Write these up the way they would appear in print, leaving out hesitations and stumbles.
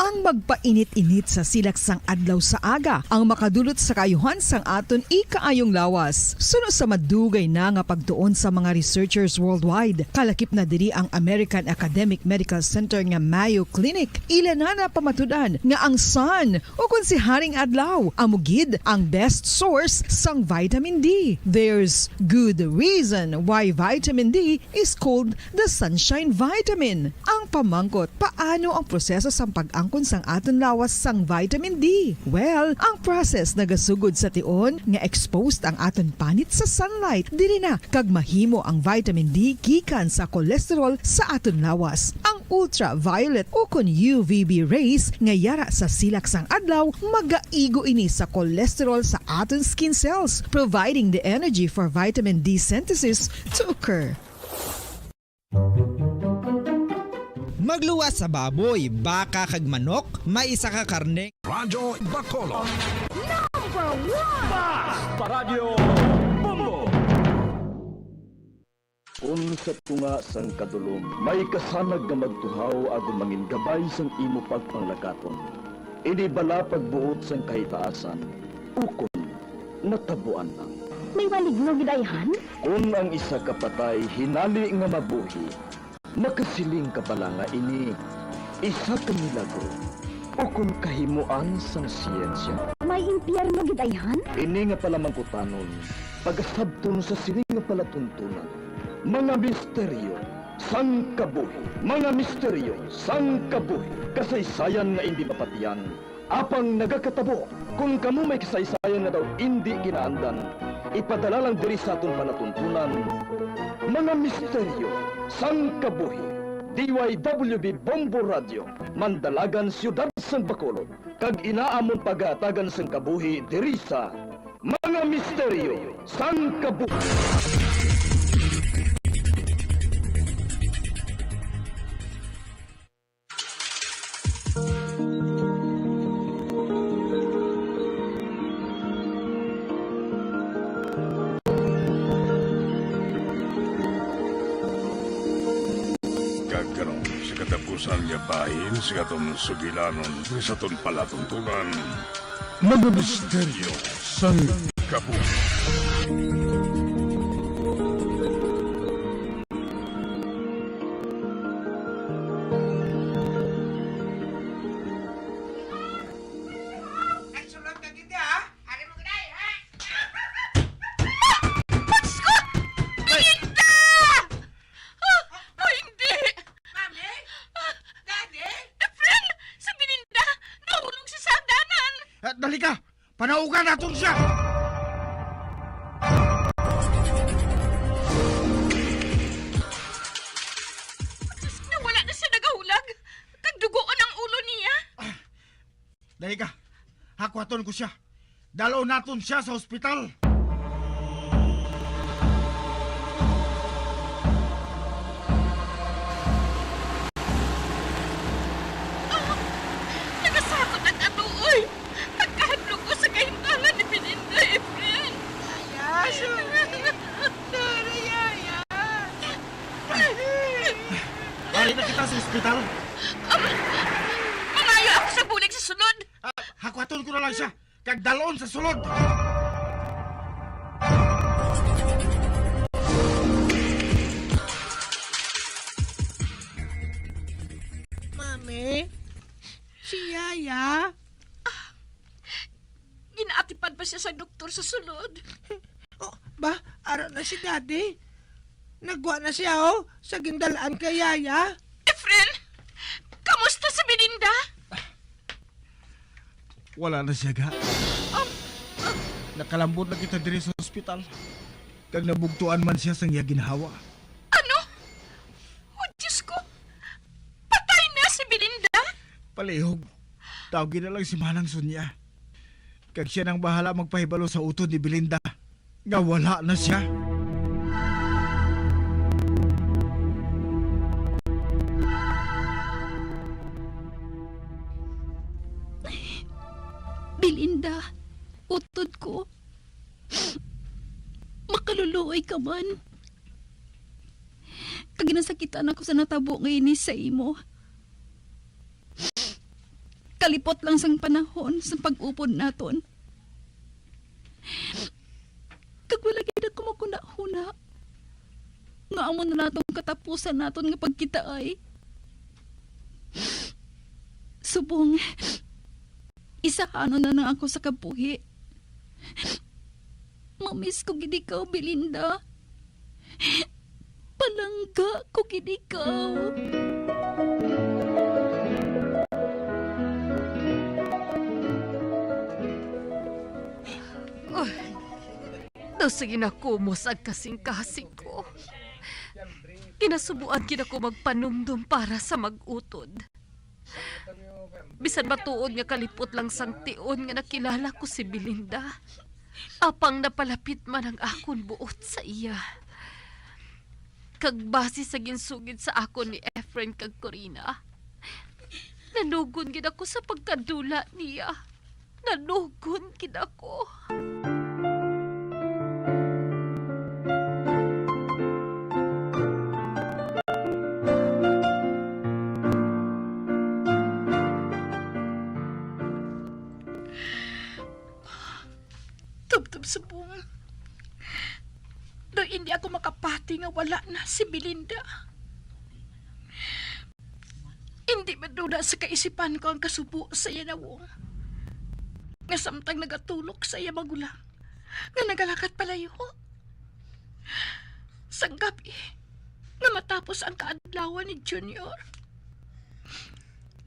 ang magpainit-init sa silaksang adlaw sa aga ang makadulot sa kayuhan sang aton ikaayong lawas. Suno sa madugay na nga pagtuon sa mga researchers worldwide, kalakip na diri ang American Academic Medical Center nga Mayo Clinic. Ilan na pamatudan nga ang sun o kung si Haring Adlaw amugid ang best source sang vitamin D. There's good reason why vitamin D is called the sunshine vitamin. Ang pamangkot, paano ang proseso sang pag-angkon sang aton lawas sang vitamin D? Well, ang process nagasugod sa tion nga exposed ang aton panit sa sunlight. Diri na kag mahimo ang vitamin D gikan sa cholesterol sa aton lawas. Ang ultraviolet o kun UVB rays nga yara sa silak sang adlaw magaigo ini sa cholesterol sa aton skin cells, providing the energy for vitamin D synthesis to occur. Magluwas sa baboy, baka kag manok, may isa ka karne. Radyo Bacolod. Number 1! Basta Radyo Bombo. Kung sa tunga sang kadulom, may kasanag nga magtuhaw ago mangin gabay sang imo pagpanglakaton. Ini bala pagbuot sang kahitaasan, ukon natabuan lang. May maligno gidayhan? Kung ang isa ka patay hinali nga mabuhi, makasiling ka pala nga ini isa ka milagro o kung kahimuan sang siyensya. May impyerno gidayhan? Ini nga pala mangkutanon, pagasabton sa siling nga palatuntunan. Mga misteryo sang kabuhi, mga misteryo sang kabuhi, kasaysayan nga hindi mapatiyan. Apang nagakatabo, kung kamo may kasaysayan nga daw hindi ginaandan, ipadala lang diri sa atong palatuntunan. Mga misteryo sang kabuhi, DYWB Bombo Radio, Mandalagan, Siyudad sang Bacolod, kag inaamon pagatagan sang kabuhi diri sa Mga Misteryo sang Kabuhi. Kagkarong sa katapusan niya bahin sa katong sugilanon sa ton palatuntunan. Mga misteryo sa kabuhi. Dali ka! Panaugan natin siya! Nawala na siya nagahulag. Kagdugoon ang ulo niya. Dali ka! Hakwaton ko siya! Dalaw natin siya sa ospital! Nagasakot ang atuoy. Pagkahadlok ko sa kahintalan ni Belinda, Efren. Yaya! Balik na kita sa ospital! Mangayo ako sa bulig sa sunod. Hakwaton ko na lang siya! Kag dalon sa sulod! Mami? Si Yaya? Ginaatipad pa siya sa doktor sa sunod. Oh, ba? Araw na si Daddy? Nagwa na siya, oh, sa gindalaan kay Yaya? Efren, kamusta si Belinda? Wala na siya ga. Nakalambot na kita diri sa ospital. Kag nabugtuan man siya sang iya ginhawa. Ano? Oh, Diyos ko. Patay na si Belinda? Palihog. Tawagin na lang si Manang Sonia. Kag siya nang bahala magpahibalo sa utod ni Belinda. Nga wala na siya. Belinda, utod ko. Makaluluoy ka man. Kag nasakitan ako sa natabo ngayon sa imo. Kalipot lang sang panahon sa pag-upod naton. Kag wala gid ako makuna-huna. Nga amo na natong katapusan naton nga pagkita ay. Subong, isahano na lang ako sa kabuhi. Mamiss ko gid ikaw, Belinda. Palangga ko gid ikaw. Daw sa ginakumos ang kasing-kasing ko. Kinasubuan gina ko magpanumdum para sa mag-utod. Bisan matuod nga kalipot lang sang tion nga nakilala ko si Belinda. Apang napalapit man ang akon buot sa iya. Kag base sa ginsugid sa akon ni Efren kag Corina. Nanugon gid ako sa pagkadula niya. Nanugon gid ako. Tubtub subong. Do hindi ako makapati nga wala na si Belinda. Hindi madula sa kaisipan ko ang kasubo sa iya nawong. Nga samtang nagatulok sa iya magulang. Nga nagalakat palayo. Sa gabi, nga matapos ang kaadlawan ni Junior.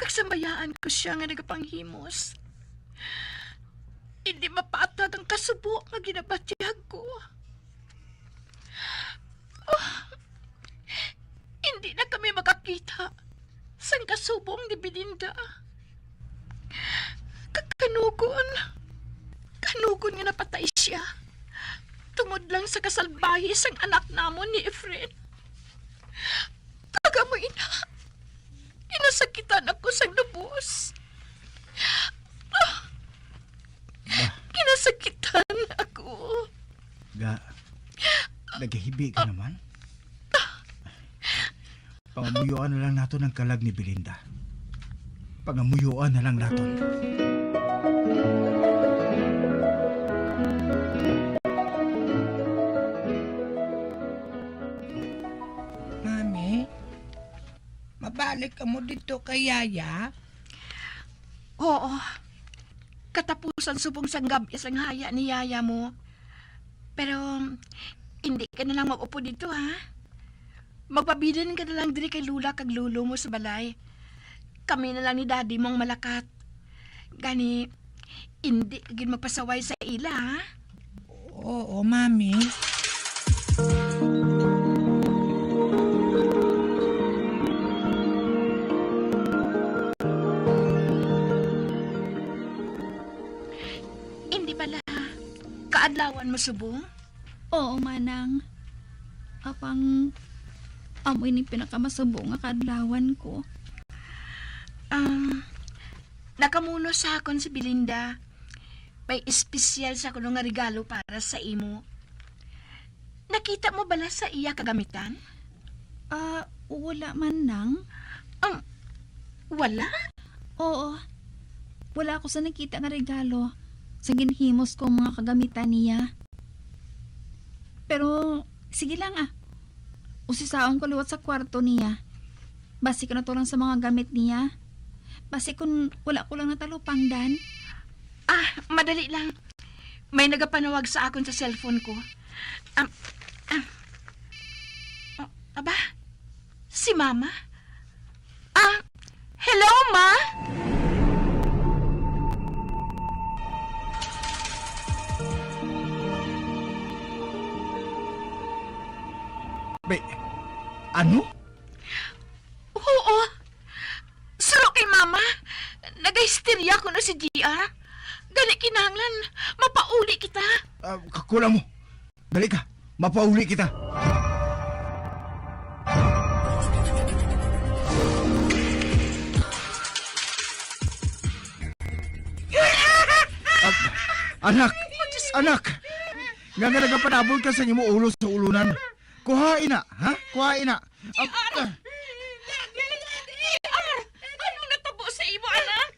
Kagsambayaan ko siya nga nagapanghimos. Hindi mapatad ang kasubo nga ginabatiyag ko. Hindi na kami makakita sang kasubong ni Belinda. Kanugon nga napatay siya. Tungod lang sa kasalbahi sang anak namon ni Efren. Kagamoy na. Inasakitan ako sang lubos. Kinasakitan ako. Nagahibi ka naman. Pangamuyuan na lang nato ng kalag ni Belinda. Pangamuyuan na lang nato. Mami, mabalik ka mo dito kay Yaya? Oo. Katapusan subong sang gabi sang haya ni Yaya mo. Pero, hindi ka na lang mag-upo dito, ha? Magpabidan ka na lang diri kay Lula kag Lulo mo sa balay. Kami na lang ni Daddy mong malakat. Gani, hindi kagin magpasaway sa ila, ha? Oo, Mami. Hindi pala. Kaadlawan mo subong? Oo, manang. Apang amoy ni pinakamasubong nga kadlawan ko. Nakamuno sa akon si Belinda. May espesyal sa kuno nga regalo para sa imo. Nakita mo bala sa iya kagamitan? Wala man nang. Wala? Oo. Wala ako sa nakita nga regalo sa ginhimos ko mga kagamitan niya. Pero, sige lang Usisaon ko liwat sa kwarto niya. Basi ko na to lang sa mga gamit niya. Basi kung wala ko lang natalupang dan. Madali lang. May nagapanawag sa akon sa cellphone ko. Aba? Si Mama? Hello, Ma? Ano? Oo. Suro kay Mama. Nag-hysteria ko na si Gia. Gani kinahanglan. Mapauli kita. Kakulang mo. Dali ka. Mapauli kita. Anak! Anak! Nga nga nagapanabol ka sa inyo mo ulo sa ulunan. Kuhain na, ha? Kuhain na. Anong natabo sa imo, anak?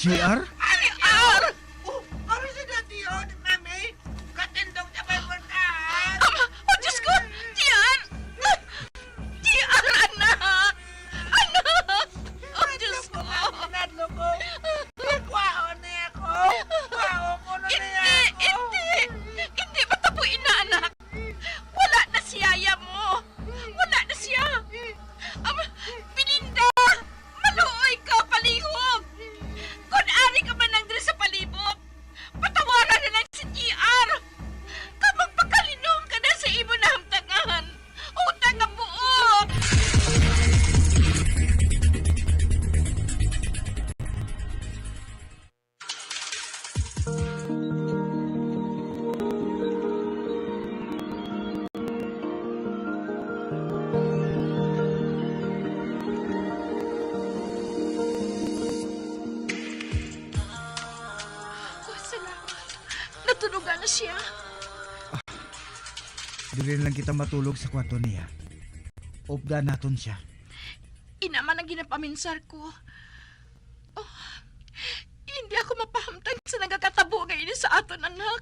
JR? JR! Oh, ano si Daddy yun, Mami? Katindog niya may puntahan. Oh, Diyos ko! JR! JR, anak! Anak! Oh, Diyos ko! Nadlo ko. Nagwaon niya ako. Waon ko na niya Hindi! ako. Hindi! Hindi matapuin na, anak! Wala na si yaya mo! Wala na siya! Belinda! Maluoy ka, palihog! Kung ari ka man nang sa palibot, patawaran na lang si JR! Kapag pagkalinong ka na sa imo na hamtangan, utang ang buo! Oh, salamat. Natunugan na siya. Dili lang kita matulog sa kwarto niya. Upda naton siya. Inaman ang ginapaminsar ko. Oh, hindi ako mapahamtang sa nagakatabo ngayon sa aton anak.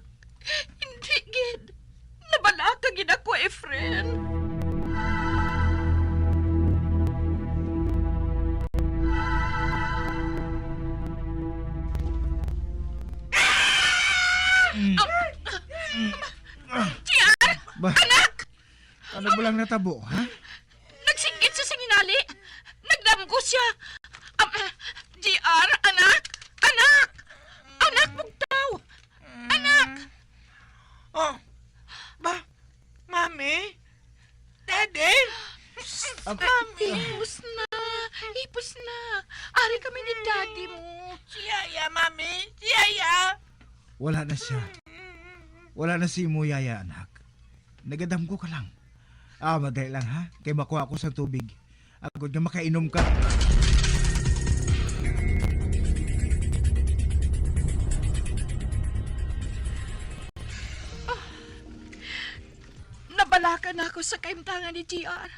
Hindi, Gid. Nabala ka, Gid ako, friend. Ba? Anak! Ano mo lang natabo, ha? Nagsinggit sa singinali. Nagdamgo siya. JR, anak! Anak! Anak, bugtaw! Anak! Oh, ba? Mami? Daddy? Mami, hipos na. Hipos na. Ari kami ni daddy mo. Si Yaya, Mami. Si Yaya. Wala na siya. Wala na si mo, yaya, anak. Nagadamgo ka lang. Madali lang, ha? Kaya makuha ako sa tubig. Agad nga makainom ka. Nabalakan ako sa kaimtangan ni JR.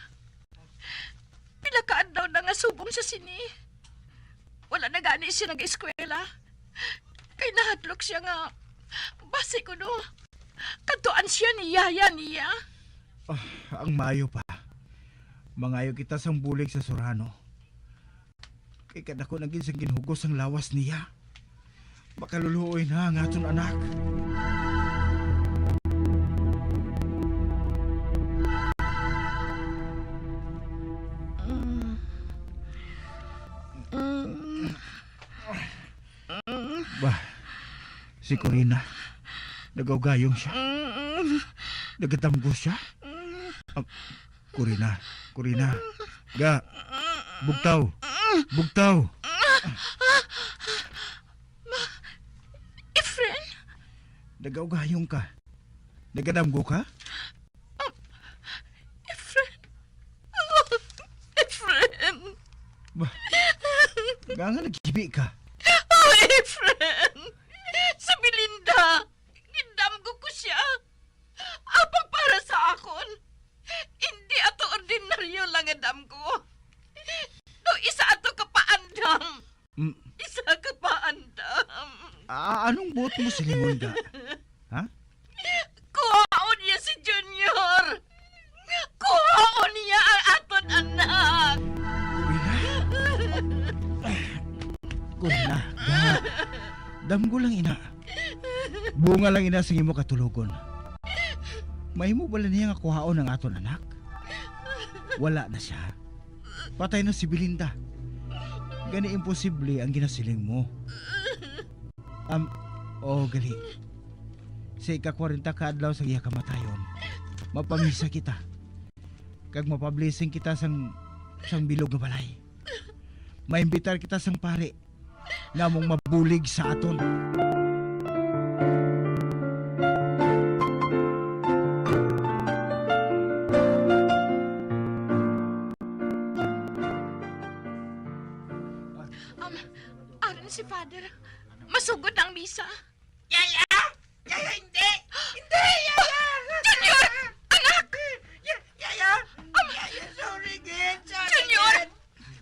Pilakaan daw na nga subong sa sini. Wala na gani siya nag-eskwela. Kay nahadlok siya nga. Basi ko no. Katuan siya ni yaya niya. Ang mayo pa. Mangayo kita sang bulig sa Surano. Kay kada ko naging sang ginhugos ang lawas niya. Makaluluoy na ang aton anak. Bah, si Corina. Nagaw-gayong siya. Nagatamgo siya. Corina. Ga. Bugtaw. Efren? Nagaw-gayong ka. Nagadamgo ka? Efren? Efren? Bah, nga naghibi ka. Oh, Efren! Sa Belinda! Gindamgo ko siya! Apang para sa akon! Hindi ato ordinaryo lang ang damgo! No, isa ato kapaandam! Isa kapaandam! Anong buot mo si Limon ga? Ha? Kuhaon niya si Junior! Kuhaon niya ang aton anak! Corina, ga. Damgo lang ina. Bunga lang ina sa imo katulogon. Mahimo bala niya nga kuhaon ang aton anak? Wala na siya. Patay na si Belinda. Gani imposible ang ginasiling mo. Gali. Sa ika-40 ka adlaw sa iya kamatayon, mapamisa kita. Kag mapablising kita sang bilog nga balay. Maimbitar kita sang pare na mong mabulig sa aton. Aron si Father, masugod ang misa. Yaya! Yaya, hindi! Hindi, Yaya! Junior! Anak! Yaya! Yaya, sorry, Gid. Sorry, Junior! Gid.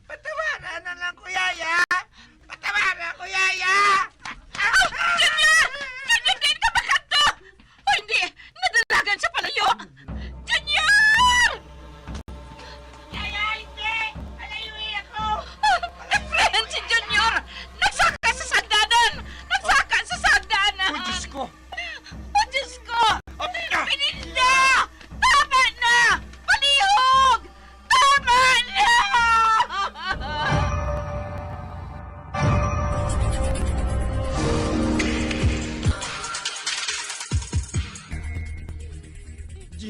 Patawaran na lang ko, Yaya! Patawaran ko, Yaya!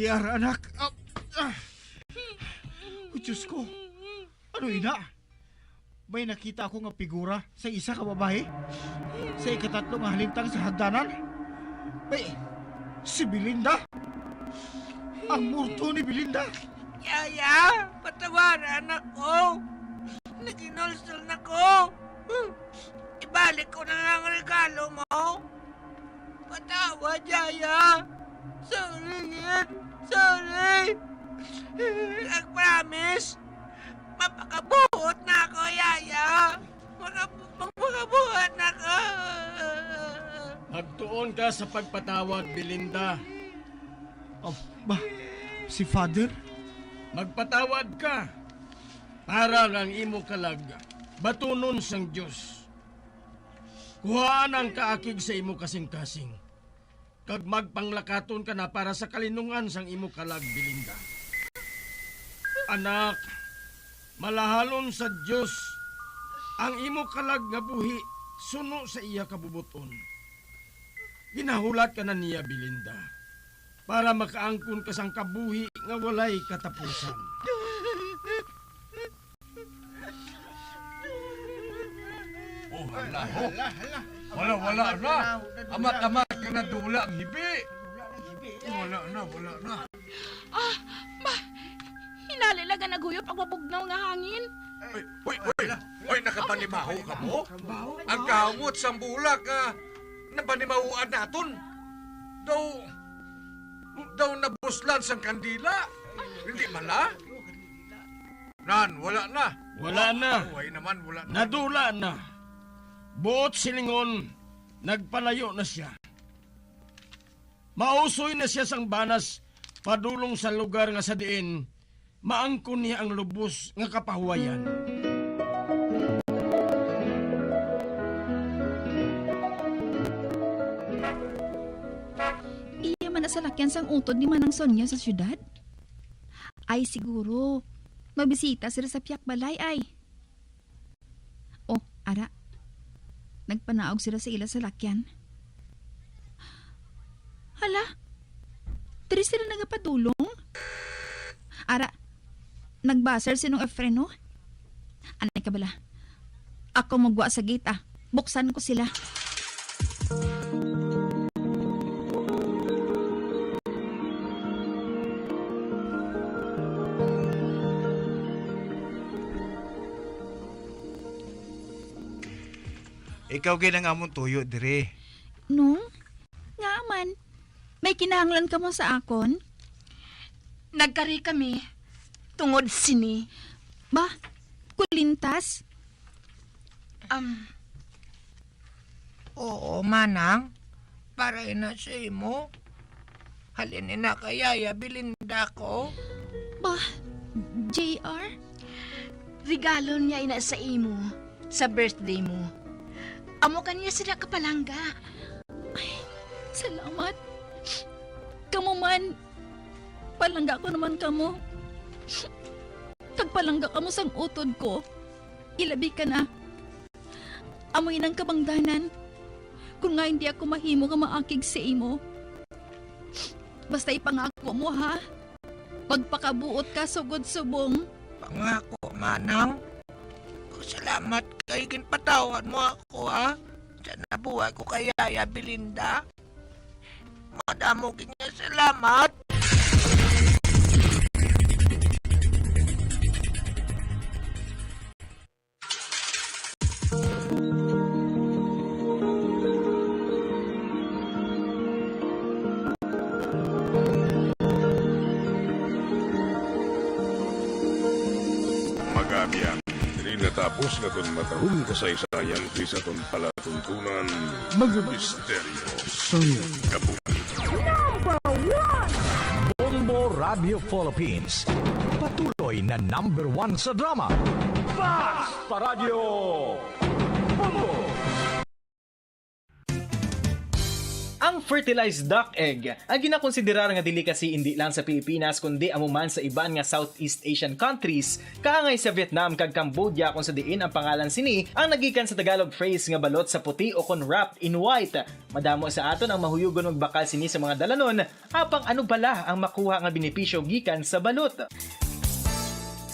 JR, anak. Diyos ko. Ano, ina? May nakita ako nga figura sa isa ka babae. Sa ikatatlo nga halintang sa hagdanan. May, si Belinda. Ang multo ni Belinda. Yaya, patawaran ako. Naginulsol na ko. Ibalik ko na lang ang regalo mo. Patawad, Yaya. Sorry, Gid. Sorry. Nag-promise. Mapakabuot na ako, Yaya. Mapakabuot na ako. Magtuon ka sa pagpatawad, Belinda. Oh, ba? Si Father? Magpatawad ka. Para ang imo kalag, batunon sang Diyos. Kuhaan ang kaakig sa imo kasing-kasing. Kag magpanglakaton ka na para sa kalinungan sang imo kalag, Belinda. Anak, malahalon sa Diyos ang imo kalag nga buhi suno sa iya kabubuton. Ginahulat ka na niya, Belinda, para makaangkon ka sang kabuhi nga walay katapusan. Oh, hala, ho. Wala na. Amat-amat ka na dula ang hibi. Wala na. Hinalilaga naguyop ang mapugnaw nga hangin. Uy, nakapanimaho ka mo? Ang kamot sa bulak, napanimahuan naton. Daw nabuslan sang kandila. Hindi mala? Nan, wala na. Wala na. Uy naman, wala na. Nadula na. Buot silingon, nagpalayo na siya. Mausoy na siya sang banas, padulong sa lugar nga sa diin, maangkon niya ang lubos nga kapahuwayan. Iya man na sa lakyan sang utod ni Manang Sonia sa syudad? Ay siguro, mabisita sila sa Piak Balay ay. Oh, ara. Nagpanaog sila sa ila sa lakyan. Hala, diri sila nagapadulong? Ara, nagbasar sinong Efreno? Anay ka bala? Ako magwa sa gate Buksan ko sila. Ikaw ginang amon tuyo, dire. Nung? Nga man. May kinahanglan ka mo sa akon? Nagkari kami. Tungod sini. Ba? Kulintas? Oo, Manang. Para ina sa imo. Halin na kaya Belinda ko. Ba? JR? Regalo niya ina sa imo. Sa birthday mo. Amo kanya sila kapalangga. Ay, salamat. Kamu man. Palangga ko naman kamo. Kagpalangga kamo sang utod ko. Ilabi ka na. Amoy ng kabangdanan. Kung nga hindi ako mahimo ka maakig sa imo. Basta ipangako mo ha. Magpakabuot ka sugod subong. Pangako, Manang. Salamat kay ginpatawan mo ako, ha? Sa nabuhay ko kay Yaya Belinda. Madamo kanya salamat. Magabiang. Natapos na ton matahong kasaysayan sa ton palatuntunan, mga misteryo sa kabuhi. Bombo Radio Philippines. Patuloy na #1 sa drama. Basta Radio Bombo! Ang fertilized duck egg ang ginakonsiderar nga delicacy hindi lang sa Pilipinas kundi amuman sa iban nga Southeast Asian countries kaangay sa Vietnam kag Cambodia kung sa diin ang pangalan sini ang nagikan sa Tagalog phrase nga balot sa puti o kon wrapped in white. Madamo sa aton ang mahuyugon magbakal sini sa mga dalanon apang ano bala ang makuha nga benepisyo gikan sa balot.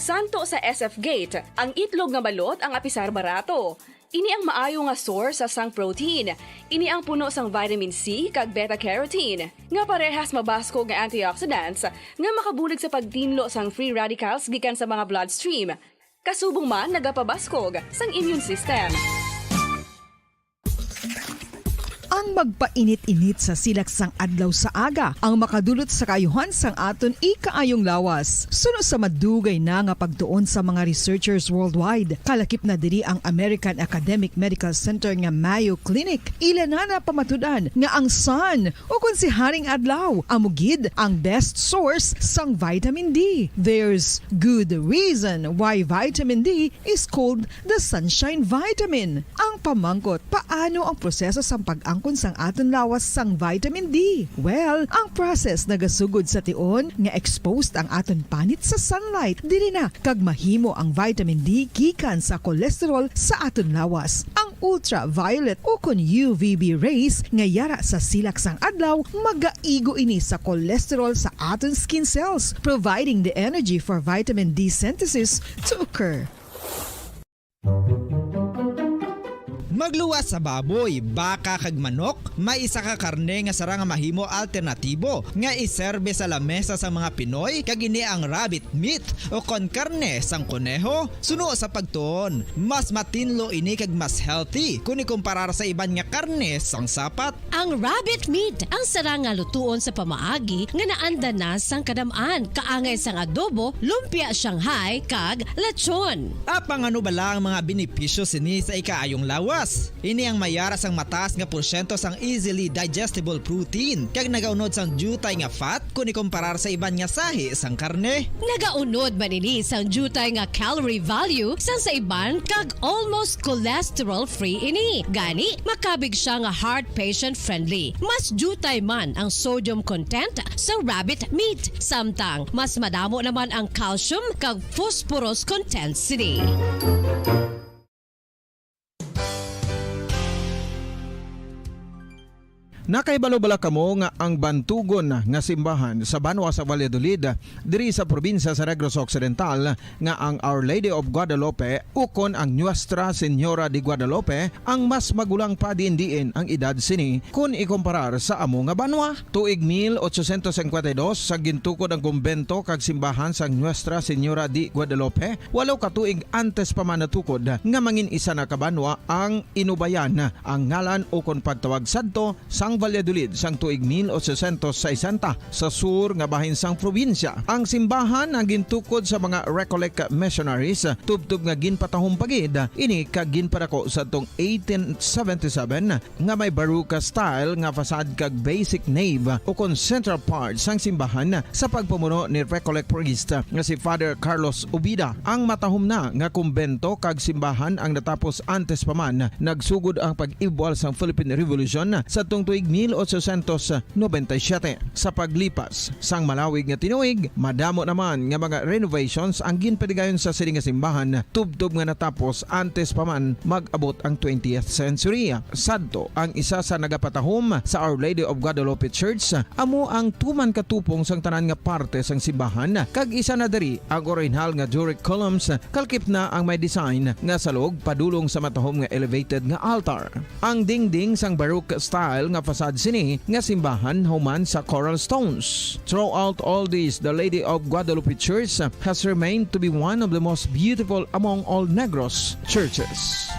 Santo sa SF Gate, ang itlog nga balot ang apisar barato. Ini ang maayo nga source sa sang protein. Ini ang puno sang vitamin C kag beta-carotene. Nga parehas mabasko nga antioxidants nga makabulig sa pagtinlo sang free radicals gikan sa mga bloodstream. Kasubong man nagapabaskog sang immune system. Ang magpainit-init sa silaksang adlaw sa aga ang makadulot sa kayuhan sang aton ikaayong lawas. Suno sa madugay na nga pagtuon sa mga researchers worldwide, kalakip na diri ang American Academic Medical Center nga Mayo Clinic. Ilan na pamatudan nga ang sun o kung si Haring Adlaw amugid ang best source sang vitamin D. There's good reason why vitamin D is called the sunshine vitamin. Ang pamangkot, paano ang proseso sang pag-angkon sang aton lawas sang vitamin D? Well, ang process nagasugod sa tion nga exposed ang aton panit sa sunlight. Dili na kag mahimo ang vitamin D gikan sa cholesterol sa aton lawas. Ang ultraviolet o kon UVB rays nga yara sa silak sang adlaw magaigo ini sa cholesterol sa aton skin cells, providing the energy for vitamin D synthesis to occur. Magluwas sa baboy, baka kag manok, may isa ka karne nga sara nga mahimo alternatibo nga iserbe sa lamesa sa mga Pinoy kag ini ang rabbit meat o kon karne sang kuneho. Suno sa pagtuon, mas matinlo ini kag mas healthy kung ikumparar sa iban nga karne sang sapat. Ang rabbit meat ang sara nga lutuon sa pamaagi nga naanda na sang kadamaan kaangay sang adobo, lumpia Shanghai kag lechon. Apang ano bala ang mga benepisyo sini sa ikaayong lawas? Ini ang mayara sang mataas nga porsyento sang easily digestible protein kag nagaunod sang jutay nga fat kung ikumparar sa iban nga sahi sang karne. Nagaunod man ini sang jutay nga calorie value sang sa iban kag almost cholesterol free ini. Gani makabig siya nga heart patient friendly. Mas jutay man ang sodium content sa rabbit meat samtang mas madamo naman ang calcium kag phosphorus content sini. Nakaibalo-bala kamo nga ang bantugon nga simbahan sa Banwa sa Valladolid diri sa probinsya sa Negros Occidental nga ang Our Lady of Guadalupe ukon ang Nuestra Señora de Guadalupe ang mas magulang pa diin ang edad sini kung ikumparar sa amo nga banwa. Tuig 1852 sa gintukod ang kumbento kag simbahan sang Nuestra Señora de Guadalupe, walo ka tuig antes pa man natukod nga mangin isa na kabanwa ang inubayan ang ngalan ukon pagtawag sadto sang Valladolid sang tuig 1860 sa sur nga bahin sang probinsya. Ang simbahan ang gintukod sa mga Recollect missionaries tubtub nga ginpatahong pagid ini kag ginpadako sa tong 1877 nga may baruka style nga fasad kag basic nave o kon central part sang simbahan sa pagpamuno ni Recollect priest nga si Father Carlos Ubida. Ang matahom na nga kumbento kag simbahan ang natapos antes pa man nagsugod ang pag-ibwal sang Philippine Revolution sa tong tuig 1897. Sa paglipas sang malawig nga tinuig, madamo naman nga mga renovations ang ginpadigayon sa sining nga simbahan tubtob nga natapos antes pa man mag-abot ang 20th century. Sadto ang isa sa nagapatahom sa Our Lady of Guadalupe Church amo ang tuman katupong sang tanan nga parte sang simbahan kag isa na diri ang original nga Doric columns kalkip na ang may design nga salog padulong sa matahom nga elevated nga altar. Ang dingding sang Baroque style nga fasad sini nga simbahan human sa coral stones. Throughout all this, the Lady of Guadalupe Church has remained to be one of the most beautiful among all Negros churches.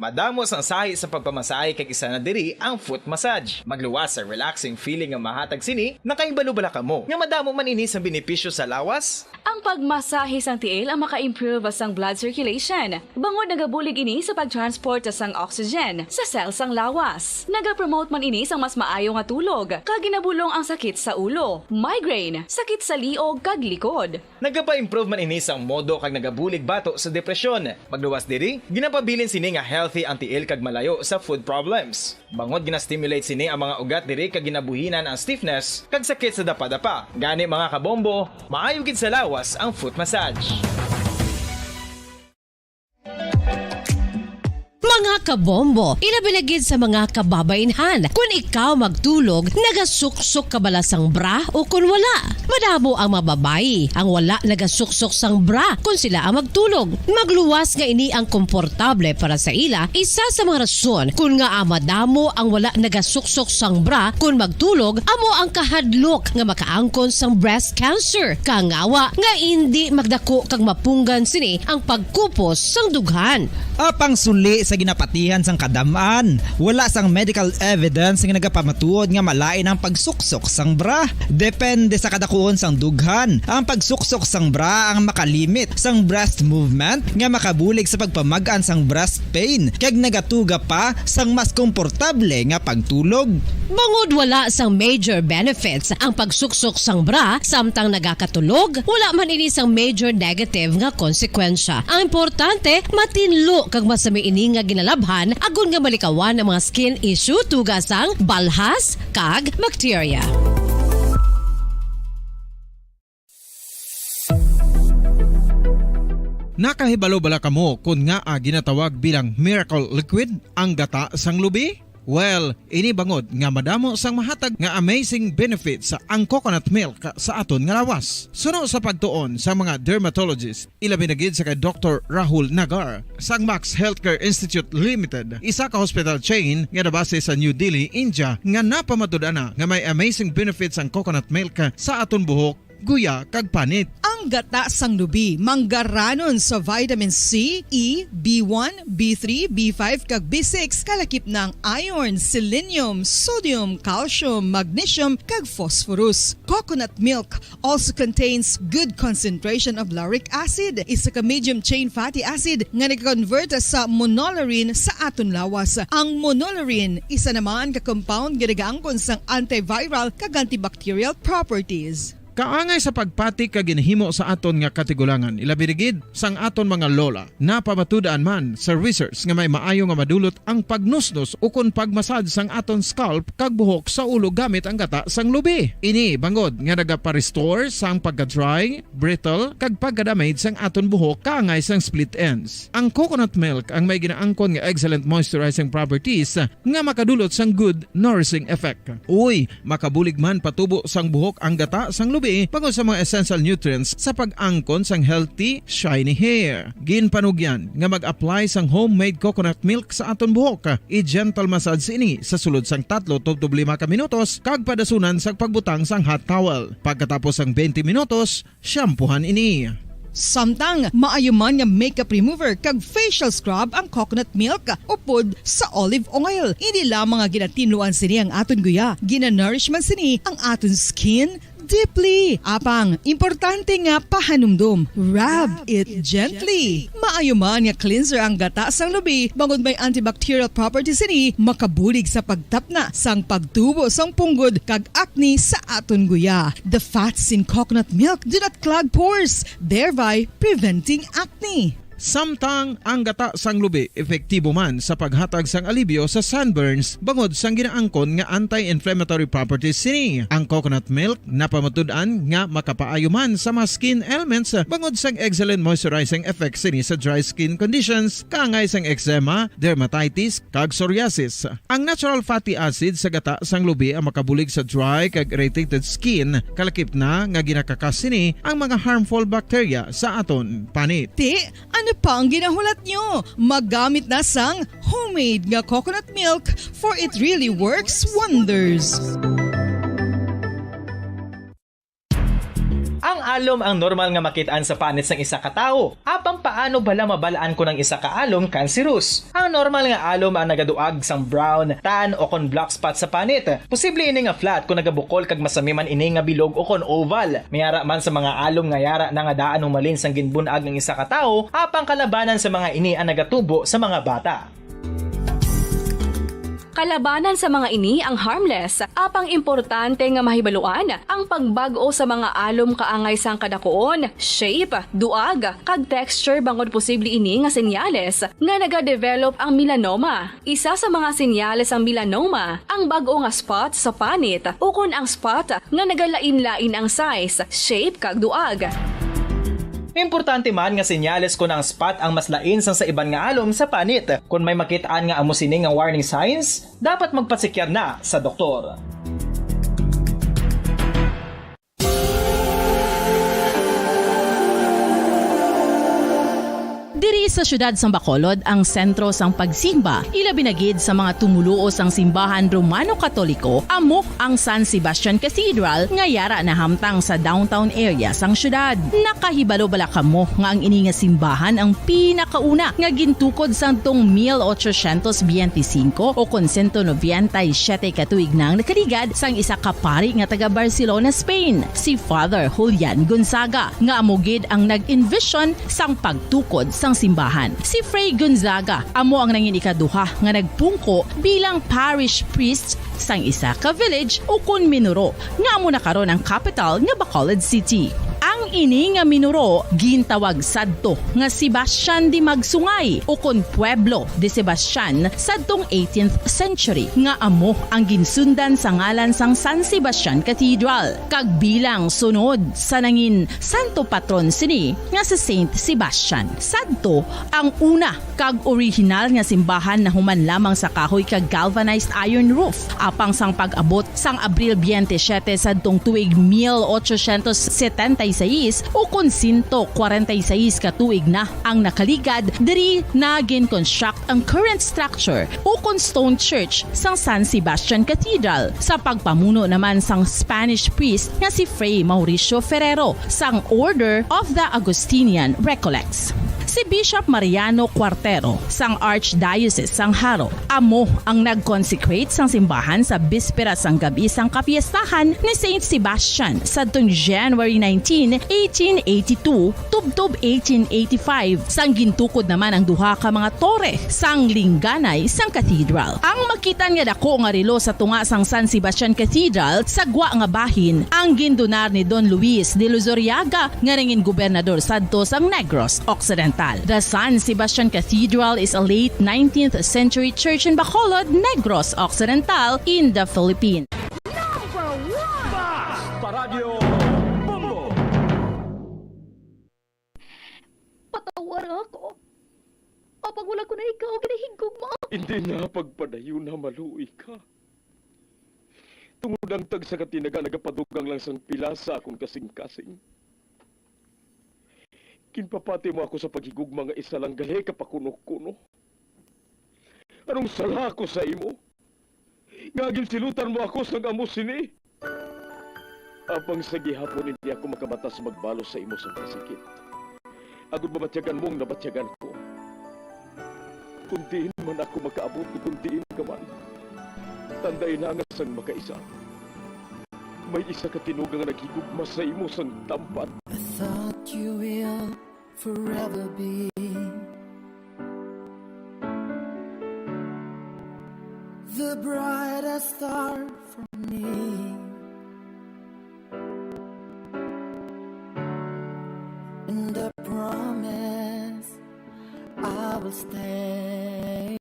Madamos ang sahi sa pagpamasahe kag isa na diri ang foot massage. Magluwas sa relaxing feeling nga mahatag sini, nakaibalo-bala ka mo. Nga madamo man ini sa benepisyo sa lawas. Ang pagmasahe sang tiil ang maka-improve sang blood circulation. Bangod nagabulig ini sa pagtransport sang oxygen sa cells sang lawas. Nagapromote man ini sang mas maayo nga tulog, kag ginabulong ang sakit sa ulo, migraine, sakit sa liog kag likod. Nagapa-improve man ini sang modo kag nagabulig bato sa depresyon. Magluwas diri, ginapabilin sini nga healthy ang tiil kag malayo sa food problems. Bangod ginastimulate sini ang mga ugat diri kag ginabuhinan ang stiffness kag sakit sa dapa-dapa. Gani mga kabombo, maayo gid sa lawas ang foot massage. Mga kabombo, ilabiligid sa mga kababainhan. Kung ikaw magtulog, nagasuksok ka bala sang bra o kung wala. Madamo ang mababayi ang wala nagasuksok sang bra kung sila ang magtulog. Magluwas nga ini ang komportable para sa ila. Isa sa mga rason kung nga madamo ang wala nagasuksok sang bra kung magtulog, amo ang kahadlok nga makaangkon sang breast cancer. Kangawa nga hindi magdako kag mapunggan sini ang pagkupos sang dughan. Apang suli sa ginapatihan sang kadamaan, wala sang medical evidence nga nagapamatuod nga malain ang pagsuksok sang bra. Depende sa kadakuon sang dughan. Ang pagsuksok sang bra ang makalimit sang breast movement nga makabulig sa pagpamagaan sang breast pain kag nagatuga pa sang mas komportable nga pagtulog. Bangod wala sang major benefits ang pagsuksok sang bra samtang nagakatulog, wala man ini sang major negative nga konsekwensya. Ang importante, matinlo kag masami ini nga ginalabhan agon nga malikawan ang mga skin issue tugasang balhas kag bacteria. Nakahibalo bala kamo kung nga ginatawag bilang miracle liquid ang gata sang lubi? Well, ini bangod nga madamo sang mahatag nga amazing benefits sa ang coconut milk sa aton nga lawas. Suno sa pagtuon sa mga dermatologist, ilabi na gid sa kay Dr. Rahul Nagar sang Max Healthcare Institute Limited, isa ka hospital chain nga nabase sa New Delhi, India, nga napamatud-ana nga may amazing benefits ang coconut milk sa aton buhok, guya kag panit. Ang gata sang lubi manggaranon sa vitamin C, E, B1, B3, B5 kag B6 kalakip ng iron, selenium, sodium, calcium, magnesium kag phosphorus. Coconut milk also contains good concentration of lauric acid, isa ka medium chain fatty acid nga nag-convert sa monolaurin sa aton lawas. Ang monolaurin isa naman ka compound nga nagaangkon sang antiviral kag antibacterial properties. Kaangay sa pagpati ka ginhimo sa aton nga katigulangan, ilabirigid sang aton mga lola na pamatudaan man sa research nga may maayo nga madulot ang pagnusnos o kun pagmasad sang aton scalp kag buhok sa ulo gamit ang gata sang lubi. Ini bangod nga nagapa-restore sang pagka-dry, brittle kag pagka-damage sang aton buhok kaangay sang split ends. Ang coconut milk ang may ginaangkon nga excellent moisturizing properties nga makadulot sang good nourishing effect. Uy, makabulig man patubo sang buhok ang gata sang lubi pagod sa mga essential nutrients sa pag-angkon sang healthy, shiny hair. Ginpanugyan nga mag-apply sang homemade coconut milk sa aton buhok. I-gentle massage ini sa sulod sang 3 to 5 ka minutos kag padasunan sa pagbutang sang hot towel. Pagkatapos sang 20 minutos, shampoohan ini. Samtang maayuman nga makeup remover kag facial scrub ang coconut milk upod sa olive oil. Hindi lamang nga ginatinluan sini ang aton guya, ginanourish man sini ang aton skin deeply. Apang, importante nga pahanumdum. Rub it gently. Maayuman nga cleanser ang gata sang lubi, bangod may antibacterial properties ini, makabulig sa pagtapna sang pagtubo sang punggod kag acne sa aton guya. The fats in coconut milk do not clog pores, thereby preventing acne. Samtang ang gata sang lubi epektibo man sa paghatag sang alibyo sa sunburns bangod sang ginaangkon nga anti-inflammatory properties sini. Ang coconut milk napamatud-an nga makapaayo man sa mga skin ailments bangod sang excellent moisturizing effect sini sa dry skin conditions kaangay sang eczema, dermatitis kag psoriasis. Ang natural fatty acid sa gata sang lubi ang makabulig sa dry kag irritated skin, kalakip na nga ginakakas sini ang mga harmful bacteria sa aton panit. Ano pa ang ginahulat nyo? Maggamit na sang homemade nga coconut milk for it really works wonders. Ang alom ang normal nga makitaan sa panit ng isa ka tawo. Apang paano bala mabalaan ko ng isa ka alom cancerous? Ang normal nga alom ang nagaduag sang brown, tan o kon black spot sa panit. Posible ini nga flat kung nagabukol kag masami man ini nga bilog o kon oval. Mayara man sa mga alom nga yara na nga daan humalin sang ginbunag ng isa ka tawo, apang kalabanan sa mga ini ang nagatubo sa mga bata. Kalabanan sa mga ini ang harmless, apang importante nga mahibaluan ang pagbago sa mga alom kaangay sang kadakuon, shape, duag, kag texture bangod posible ini nga senyales nga nagadevelop ang melanoma. Isa sa mga senyales ang melanoma, ang bag-o nga spot sa panit o kun ang spot nga nagalain-lain ang size, shape kag duag. Importante man nga senyales kung ang spot ang mas lain sang sa iban nga alom sa panit. Kung may makitaan nga amo sini nga warning signs, dapat magpasikyar na sa doktor. Diri sa syudad sang Bacolod ang sentro sang pagsimba, ilabi na gid sa mga tumuluo sang simbahan Romano-Katoliko, amok ang San Sebastian Cathedral nga yara na hamtang sa downtown area sang syudad. Nakahibalo bala kamo nga ang ini nga simbahan ang pinakauna nga gintukod sang tong 1825 o kon 197 katuig nang nakaligad sang isa ka pari nga taga Barcelona, Spain, si Father Julian Gonzaga, nga amo gid ang nag-envision sang pagtukod sang simbahan. Si Fray Gonzaga amo ang nangin ikaduha nga nagpungko bilang parish priest sang isa ka village o kun Minuro nga amo na karon ang capital nga Bacolod City. Ang ini nga Minuro gintawag sadto nga Sebastian de Magsungay o kon Pueblo de Sebastian sadtong 18th century nga amo ang ginsundan sa ngalan sang San Sebastian Cathedral kag bilang sunod sa nangin santo patron sini nga si Saint Sebastian. Sadto ang una kag original nga simbahan na human lamang sa kahoy kag galvanized iron roof apang sang pag-abot sang Abril 27 sadtong tuig 1876 o kun 146 katuig na ang nakaligad diri na gin-construct ang current structure o kun stone church sang San Sebastian Cathedral sa pagpamuno naman sang Spanish priest nga si Fray Mauricio Ferrero sang Order of the Augustinian Recollects. Si Bishop Mariano Cuartero sang Archdiocese sang Haro amo ang nag-consecrate sang simbahan sa bispera sang gabi sang kapiestahan ni Saint Sebastian sadtong January 19, 1882 tubtob 1885 sang gintukod naman ang duha ka mga tore sang lingganay sang cathedral. Ang makitan nga dako nga relo sa tunga sang San Sebastian Cathedral sa gwa nga bahin ang gindonar ni Don Luis de Luzuriaga nga ringin gobernador sadto sang Negros Occidental. The San Sebastian Cathedral is a late 19th century church in Bacolod, Negros Occidental in the Philippines. Radyo Bombo! Patawar ako. Apag wala ko na ikaw, ginahigog mo. Hindi na pagpadayo na maluwi ka. Tungod ang tag sa katinaga nagapadugang lang sang pila sa akong kasing-kasing. Kinpapati mo ako sa paghigugma nga isa lang gali kapakuno-kuno. Anong sala ko sa imo? Ngagin silutan mo ako sa amo sini. Apang sa gihapon hindi ako makabatas magbalo sa imo sa kasikit. Agud mabatyagan mong nabatyagan ko. Kundiin man ako makaabot, kundiin ka man. Tanday na nga sang makaisa. May isa ka tinugang naghigugma sa imo sang tampat. I thought you will forever be the brightest star for me. And I promise I will stay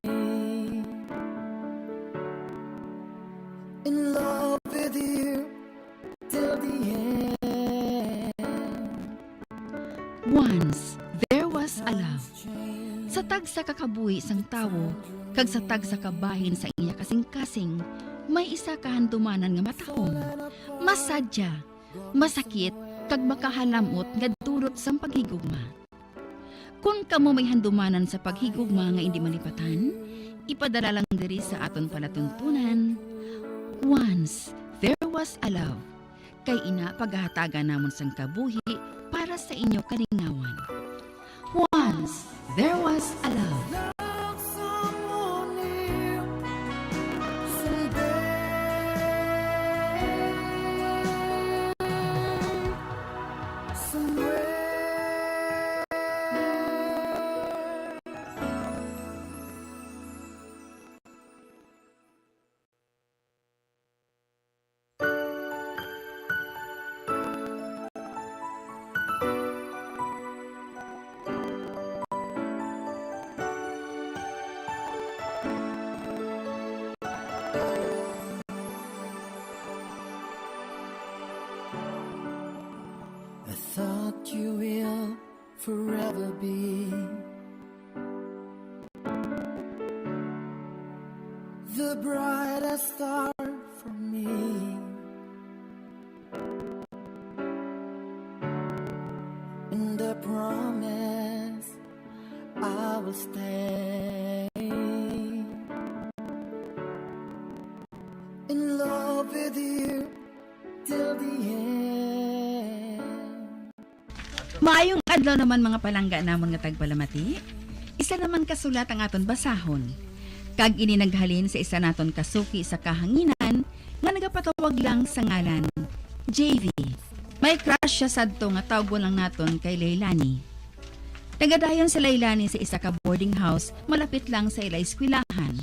in love with you till the end. Once, there was a love. Sa tag sa kakabuhi sang tawo, kag sa tag sa kabahin sa iya kasing-kasing, may isa kahandumanan nga matahom. Masadya, masakit, kag makahalamot nga durot sang paghigugma. Kung kamo may handumanan sa paghigugma nga hindi malipatan, ipadala lang diri sa aton palatuntunan. Once, there was a love. Kay ina paghahatagan namon sang kabuhi para sa inyo kalingawan. Once there was a love. I thought you will forever be the brightest star for me. And I promise I will stay in love with you till the end. Maayong adlaw naman mga palangga namon nga tagpalamati. Isa naman kasulat ang aton basahon. Kag ini naghalin sa isa naton kasuki sa kahanginan nga nagapatawag lang sa ngalan JV. May crush siya sadto nga tawgon lang naton kay Leilani. Nagadayon si Leilani sa isa ka boarding house malapit lang sa ila eskwelahan.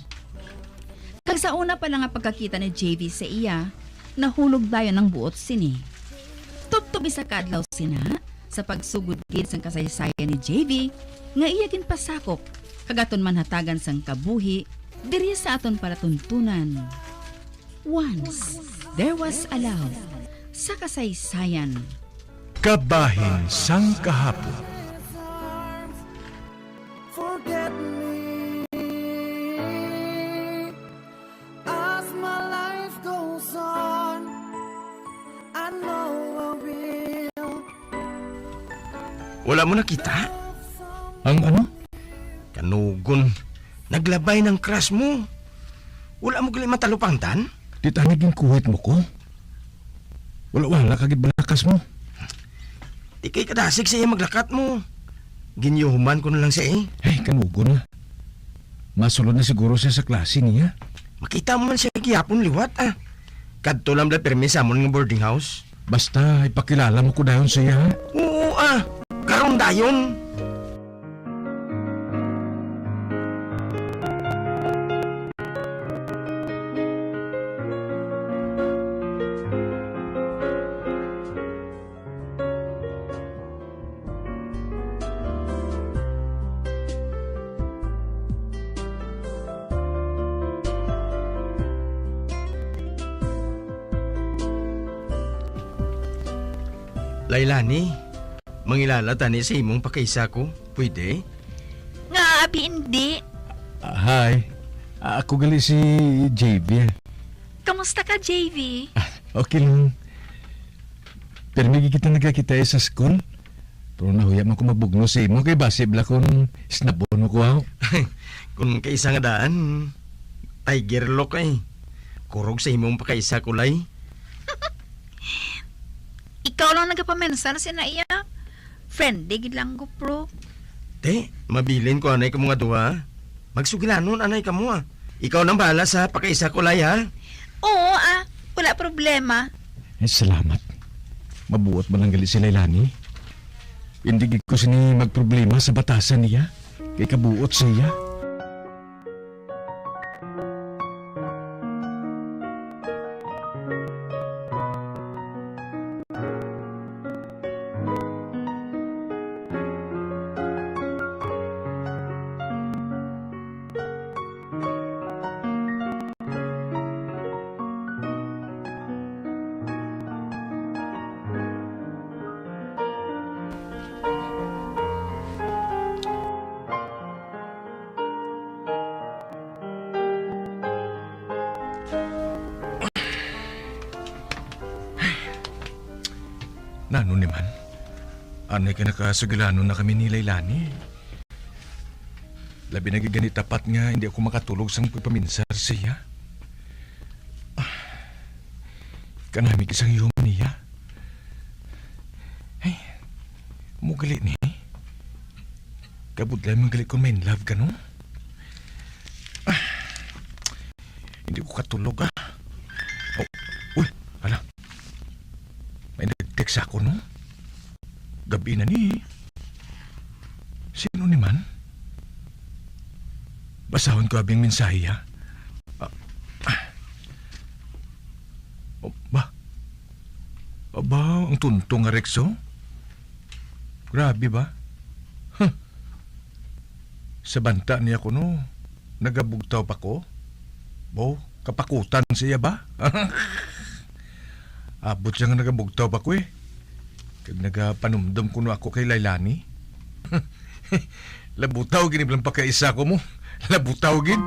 Kag sa una pa lang nga pagkakita ni JV sa iya, nahulog dayon ng buot sini. Tubtub isa ka adlaw sina sa pagsugod gid sang kasaysayan ni JV nga iya ginpasakop kagaton man hatagan sang kabuhi diri sa aton palatuntunan. Once there was a love sa kasaysayan. Kabahin sang kahapon. Forget me as my life goes on. I know I will. Wala mo nakita? Ang ano? Kanugon. Naglabay ng crush mo. Wala mo gali matalupangtan? Di tanigin kuwit mo ko. Wala kagid balakas mo. Di kay kadasig sa iya maglakat mo. Ginyuhuman ko na lang siya eh. Ay, kanugon na. Masulod na siguro siya sa klase niya. Makita mo man siya gihapon liwat ah. Kadto lang da permisa mo ng boarding house. Basta ipakilala mo ko dayon siya. Oo ah. Karon dayon. Lailani, mangilala tani sa imong pakaisa ko. Pwede? Nga, abi hindi. Hi. Ako gali si JV. Kamusta ka, JV? Okay lang. Pero may kita nagkakita sa school. Pero nahuya man ko mabugno sa imo kay basibla kung snabon mo ko ako. Kung kaisa nga daan, tiger lock eh. Kurog sa imong pakaisa kulay. Ikaw lang nagapamensa na sinaiya. Friendly gid lang ko, bro. Te, mabilin ko anay ka mga duwa. Magsugilanon anay ka mo ah. Ikaw nang bahala sa pakaisa kulay ha. Oo wala problema. Salamat. Mabuot man lang gali si Leilani. Hindi ko sini magproblema sa batasan niya. Kay kabuot siya. Nano naman? Anay ka nakasugilano na kami ni Leilani. Labi nagigani tapat nga hindi ako makatulog sang pagpaminsar siya. Kanami kisang iyong niya. Mugali ni. Kabudlay manggali ko may love ka no? Hindi ko katulog Uy, hala. May nag-text ako no? Gabi na ni. Sino ni man? Basahon ko abing mensahe ha? Aba, ang tuntong nga Rexo? Grabe ba? Sa banta niya ko no, nagabugtaw pa ko. Kapakutan siya ba? Abot siya nga nagabugtaw pa ko Kag nagapanumdum ko no ako kay Lailani. Labutaw gini bilang pagkaisa ko mo. Labutaw gin.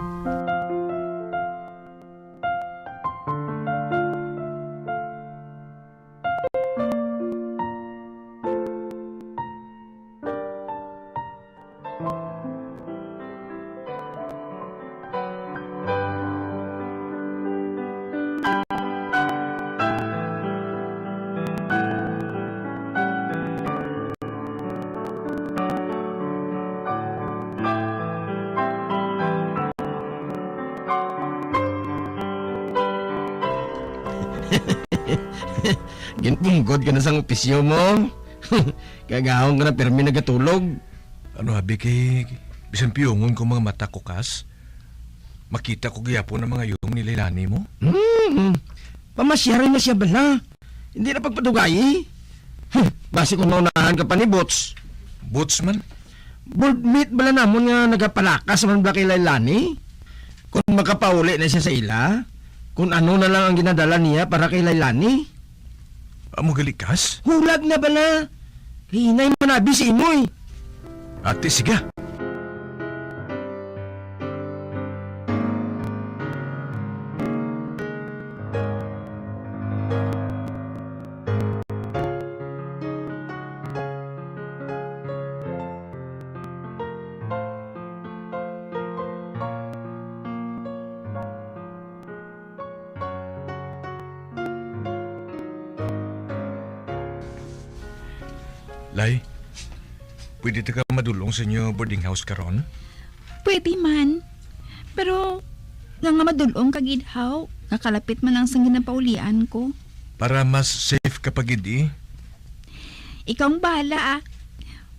Ginpunggod ka na sa opisyo mo. Kagahong ka na permi nagatulog. Ano habi kay bisan piyongon ko mga mata ko kas? Makita ko gayapon ng mga yung ni Lailani mo? Pamasyarin na siya bala. Hindi na pagpadugayi. Basi kung naunahan ka pa ni Boots. Boots man? Bold meat bala namon nga nagapalakas man bala kay Lailani. Kung makapauli na siya sa ila, kung ano na lang ang ginadala niya para kay Lailani. Amo galikas? Hulag na bala. Hinay mo na si Imoy. Ate, siga. Lay, pwede ka madulong sa inyo boarding house karon? Pwede man. Pero, nga madulong kagidhaw, nakalapit man ang sanggin na paulian ko. Para mas safe kapag hindi. Ikaw ang bahala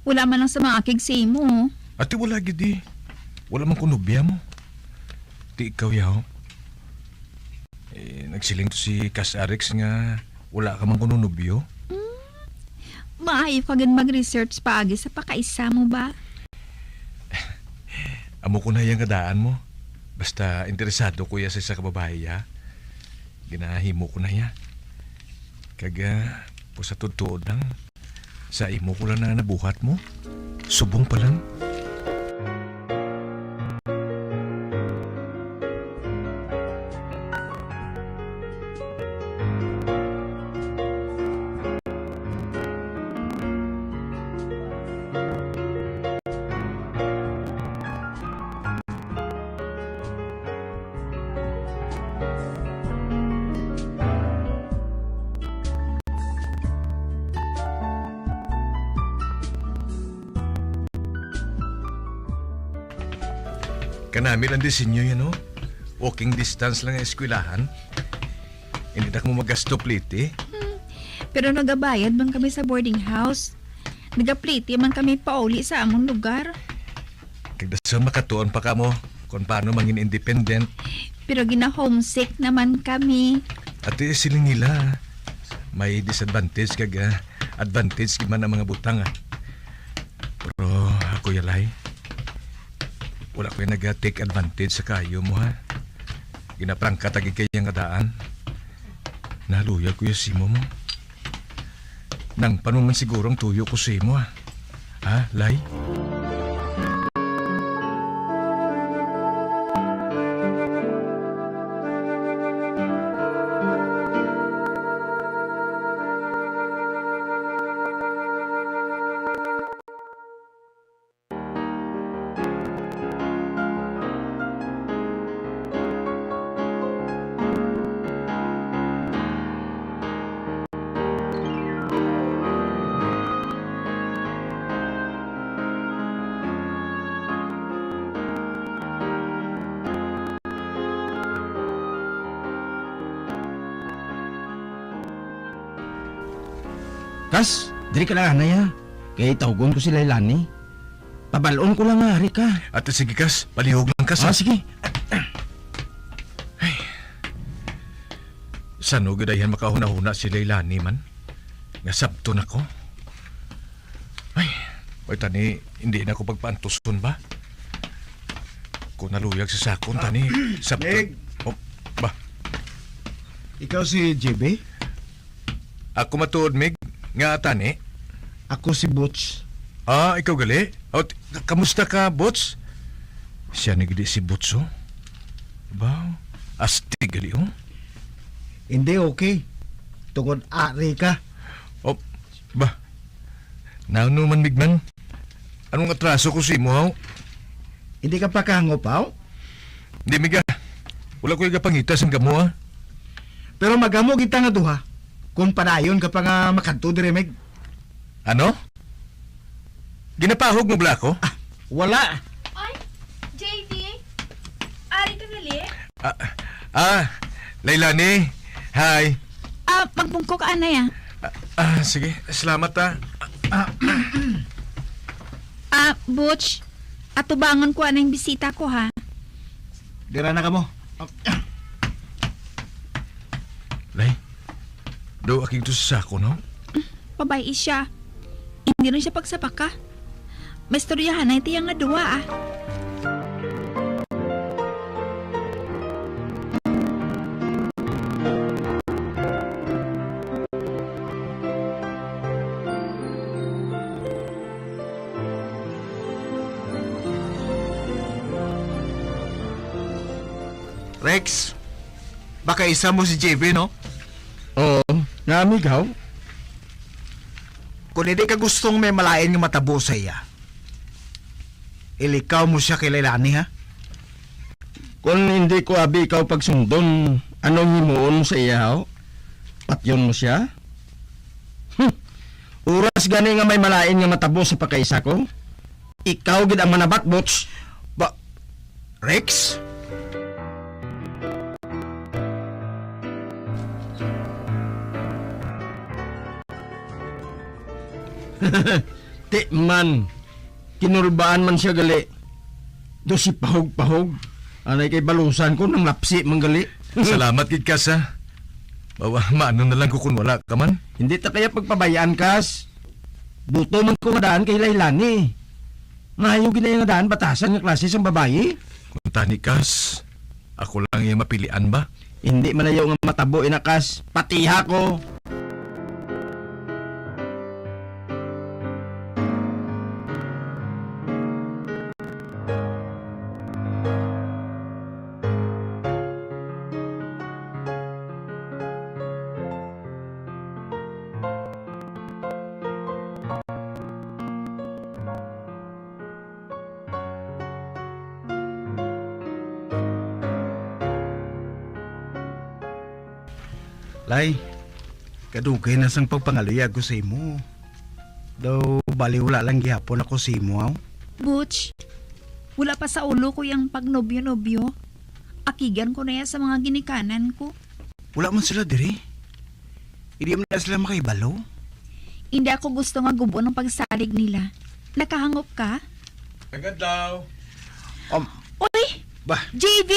Wala man lang sa mga akig say mo. Ate, wala gidi. Wala man kunubya mo. Ti ikaw yaw. Nagsiling to si Cas Arix nga wala ka man kunubyo. Maayo ka gan mag-research paagi sa pakaisa mo ba? Amo ko na yung kadaan mo. Basta interesado ko ya sa isa kababae ya. Ginahimo ko na ya. Kaga po sa totoo lang, sa imo ko lang na nabuhat mo. Subong pa lang. Kanami lang disenyo yan, no? Walking distance lang ang eskwelahan. Hindi na mo magasto plite. Pero nagabayad man kami sa boarding house. Nagapliti man kami pauli sa among lugar. Kagdason makatuon pa ka mo kung paano mangin independent. Pero gina-homesick naman kami. Ate, siling nila. May disadvantage kaga. Advantage man ang mga butang. Pero ako yalay. Wala ko yung nag-take advantage sa kayo mo, ha? Ginaprangka tagi kayang kadaan. Naluyag ko yung simo mo. Nang panuman sigurong tuyo ko simo, ha? Ha, Lai? Kas, diri ka lang anay ha. Kaya tawgon ko si Lailani. Pabalon ko lang nga, ka. At sige kas, palihog lang kas. Sige. Sano gadayan makahuna-huna si Lailani man? Nga sabto na ko. Ay, tani, hindi na ako pagpaantuson ba? Kung naluyag sa sakon, tani, sabto. Meg! Oh, ba? Ikaw si JB? Ako matuod, Meg. Nga tani? Ako si Butch. Ah, ikaw gali? O, kamusta ka, Butch? Siya nagdi si Butch, oh. Ba? Astig gali, oh. Hindi okay. Tungod ari ka. Oh, ba? Naano man, Migman? Anong atraso ko si mo, haw? Hindi ka pa kahangop, haw? Hindi, Miga. Wala ko yung kapangitas ang gamo, ha? Pero magamo kita nga duha. Kung padayon ka pa nga makanto dire, Meg. Ano? Ginapahog mo bala ko? Wala. Ay, JD, ari ka gali? Lailani. Hi. Magbungkok anay Sige. Salamat, ha. Butch, atubangan ko anay bisita ko ha. Dira na ka mo. Lay, do aking to sa sako, no? Babae siya. Hindi rin siya pagsapaka. May storyahan na iti nga duwa Rex, baka isa mo si JB, no? Oo, nga amigaw. Kung hindi ka gustong may malain nga matabo sa iya, ilikaw mo siya kay Lailani, ha? Kung hindi ko abi ikaw pagsundon, anong himuon mo sa iya, ho? Patyon mo siya? Uras gani nga may malain nga matabo sa pakaisa ko? Ikaw gid ang manabat, Butch. Rex? Ti man, kinurbaan man siya gali. Do si pahog-pahog. Anay kay balusan ko ng lapsi manggali. Salamat, gid kas, ha. Bawa, maano na lang ko kung wala ka man. Hindi ta kaya pagpabayaan, kas. Buto man ko nga daan kay Lailani. Ngayon ginaya nga daan batasan nga klase sang babayi. Kung tani kas, ako lang yung mapilian ba? Hindi man ayaw nga matabo inakas. Patiha ko. Lay, kadugay na sang pagpangaluyag ko sa imo. Daw baliwala lang gihapon ako sa imo, haw? Butch, wala pa sa ulo ko yung pagnobyo-nobyo. Akigan ko na yan sa mga ginikanan ko. Wala man sila diri. Hindi man na sila makaibalo. Hindi ako gusto nga gubo ng pagsalig nila. Nakahangop ka? Agad daw. Uy! Bah? JB!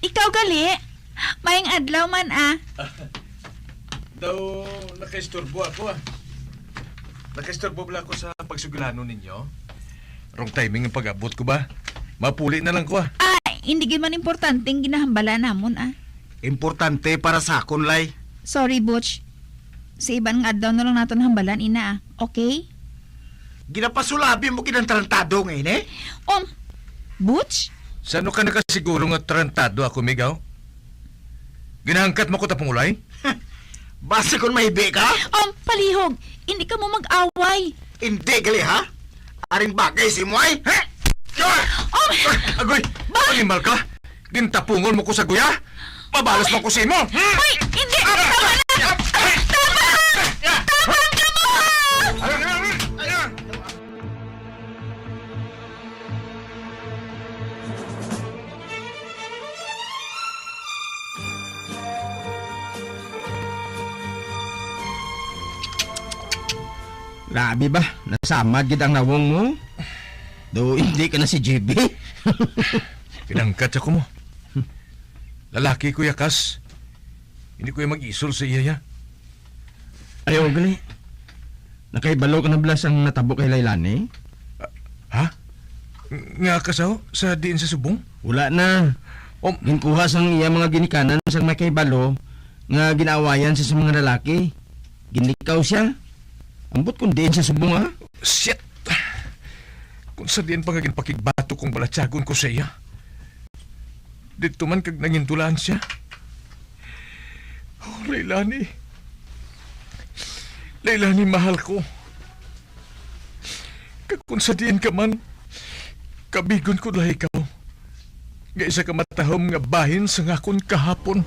Ikaw gali! Mayang adlaw man Daw, nakaistorbo ako, Nakaistorbo bala ako sa pagsugilano ninyo. Wrong timing ang pag-abot ko ba? Mapuli na lang ko, Hindi man importanteng ginahambala namon Importante para sa akon, Lay. Sorry, Butch. Sa ibang adlaw na lang natin hambalan, ina Okay? Ginapasulabi mo kinantarantado ngayon, Butch? Sano ka nakasiguro nga tarantado ako, Migaw? Ginahangkat mo ko tapong ulay? Basta kung mahibi ka? Palihog! Hindi ka mo mag-away! Hindi, gali ha? Aring bagay si Moy? Agoy! Animal ka? Gintapungon mo ko sa guya? Mabalas mo ko si mo? Hoy! Hindi! Tama na! Tama ka mo! Grabe ba? Nasamad gid ang nawong mo. Do hindi ka na si JB. Pinangkat ako mo. Lalaki ko yakas. Hindi ko yung mag-isol sa iya ya. Ayaw gali. Nakaibalo ka na blas ang natabo kay Lailani? Ha? Nga kasaw? Sa diin sa subong? Wala na. Ginkuha sang iya mga ginikanan sang may kaibalo nga ginawayan sa mga lalaki. Ginlikaw siya. Ambot kung diin sa subong ha? Shit! Kung sa diin pa nga ginpakigbato kong balatsagon ko sa iya. Dito man kag nangintulaan siya. Oh, Lailani. Lailani, mahal ko. Kag kung sa diin ka man, kabigon ko na ikaw. Nga isa ka matahom nga bahin sa ngakon kahapon.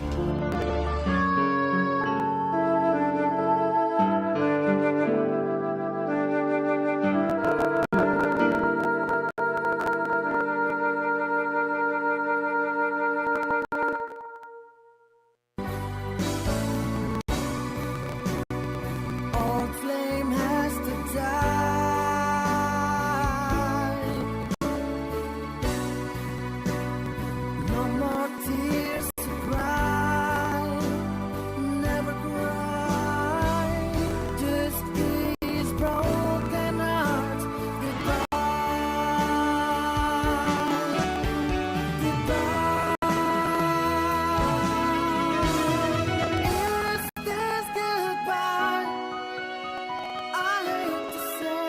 Old flame has to die. No more tears to cry. Never cry. Just these broken hearts. Is this goodbye? I hate to say.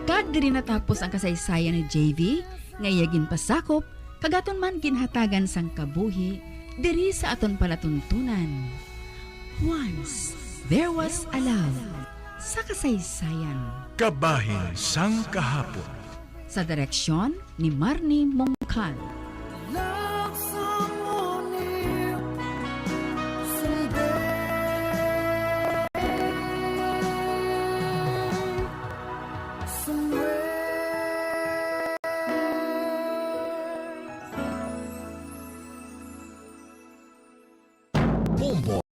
Kag diri natapos ang kasaysayan ni JV, nga iya ginpasakop, kagaton man ginhatagan sang kabuhi, diri sa aton palatuntunan. Once, there was a love sa kasaysayan. Kabahin sang kahapon. Sa direksyon ni Marnie Mongkal. Love someone new someday. Bombo.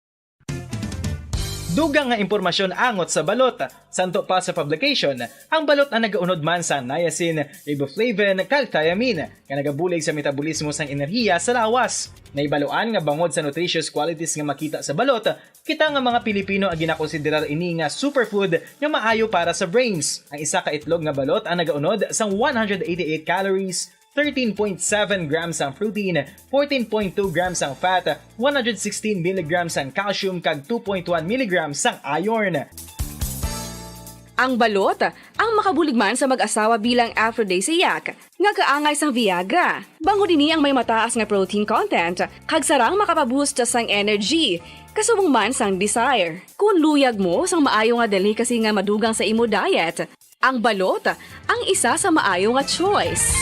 Dugang nga impormasyon angot sa balot. Santo pa sa publication, ang balot ang nagaunod man sa niacin, riboflavin, kag thiamine, nga nagabulig sa metabolismo sang enerhiya sa lawas. Naibaloan nga bangod sa nutritious qualities nga makita sa balot, kita nga mga Pilipino ang ginakonsiderar ini nga superfood nga maayo para sa brains. Ang isa ka itlog nga balot ang nagaunod sang 188 calories, 13.7 grams ang protein, 14.2 grams ang fat, 116 mg ang calcium kag 2.1 mg ang iron. Ang balot, ang makabuligman sa mag-asawa bilang aphrodisiac, nga kaangay sang Viagra. Bango dini ang may mataas nga protein content, kag sarang makapaboost sang energy, kasubong man sang desire. Kung luyag mo sang maayo nga delicacy nga madugang sa imo diet, ang balot, ang isa sa maayo nga choice.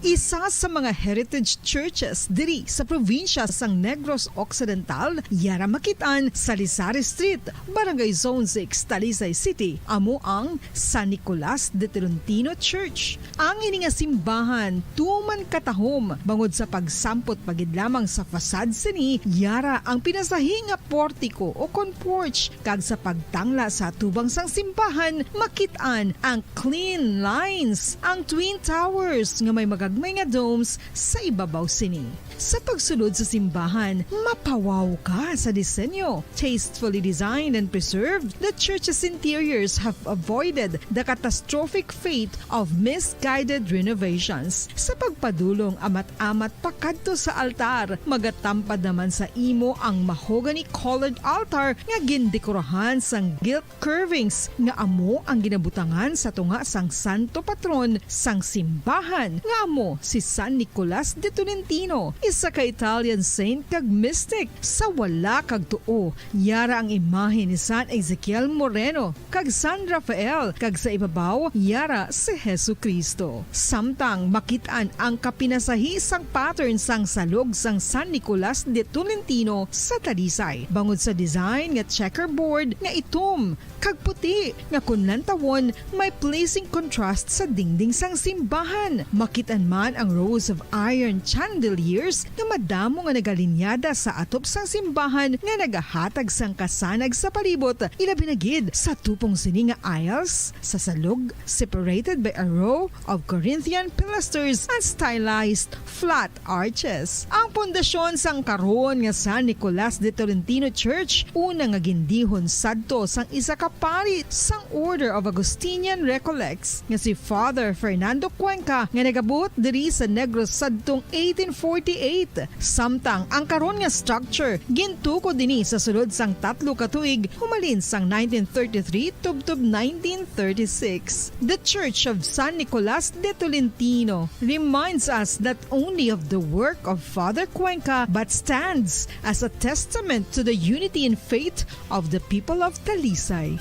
Isa sa mga heritage churches diri sa probinsya sang Negros Occidental, yara makitaan sa Lizares Street, Barangay Zone 6, Talisay City, amo ang San Nicolas de Tolentino Church. Ang ini nga simbahan tuman katahom bangod sa pagsampot pagid lamang sa fasad sini, yara ang pinasahi nga portiko o porch, kag sa pagtangla sa tubang sang simbahan makitaan ang clean lines, ang twin towers nga may magagmay nga domes sa ibabaw sini. Sa pagsulod sa simbahan, mapawaw ka sa disenyo. Tastefully designed and preserved, the church's interiors have avoided the catastrophic fate of misguided renovations. Sa pagpadulong amat-amat pakadto sa altar, magatampad naman sa imo ang mahogany colored altar nga gindekorahan sang gilt curvings nga amo ang ginabutangan sa tunga sang santo patron sang simbahan nga amo si San Nicolas de Tolentino, isa ka Italian saint kag mystic. Sa wala kag tuo, yara ang imahe ni San Ezekiel Moreno kag San Rafael, kag sa ibabaw yara si Hesu Kristo. Samtang makitaan ang kapinasahi sang pattern sang salog sang San Nicolas de Tolentino sa Talisay, bangod sa design nga checkerboard nga itom kag puti nga kunlan tawon may pleasing contrast sa dingding sang simbahan. Makitaan man ang rows of iron chandeliers nga madamo nga nagalinyada sa atop sang simbahan nga nagahatag sang kasanag sa palibot, ilabi na gid sa tupong sini nga aisles sa salog separated by a row of Corinthian pilasters and stylized flat arches. Ang pundasyon sang karon nga San Nicolas de Tolentino Church una nga gindihon sadto sang isa ka pari sang Order of Augustinian Recollects nga si Father Fernando Cuenca nga nagabot diri sa Negros sadtong 1848. Samtang ang karon nga structure gintuko dinhi sa sulod sang 3 ka tuig humalin sang 1933 tubtob 1936. The Church of San Nicolas de Tolentino reminds us not only of the work of Father Cuenca but stands as a testament to the unity and faith of the people of Talisay.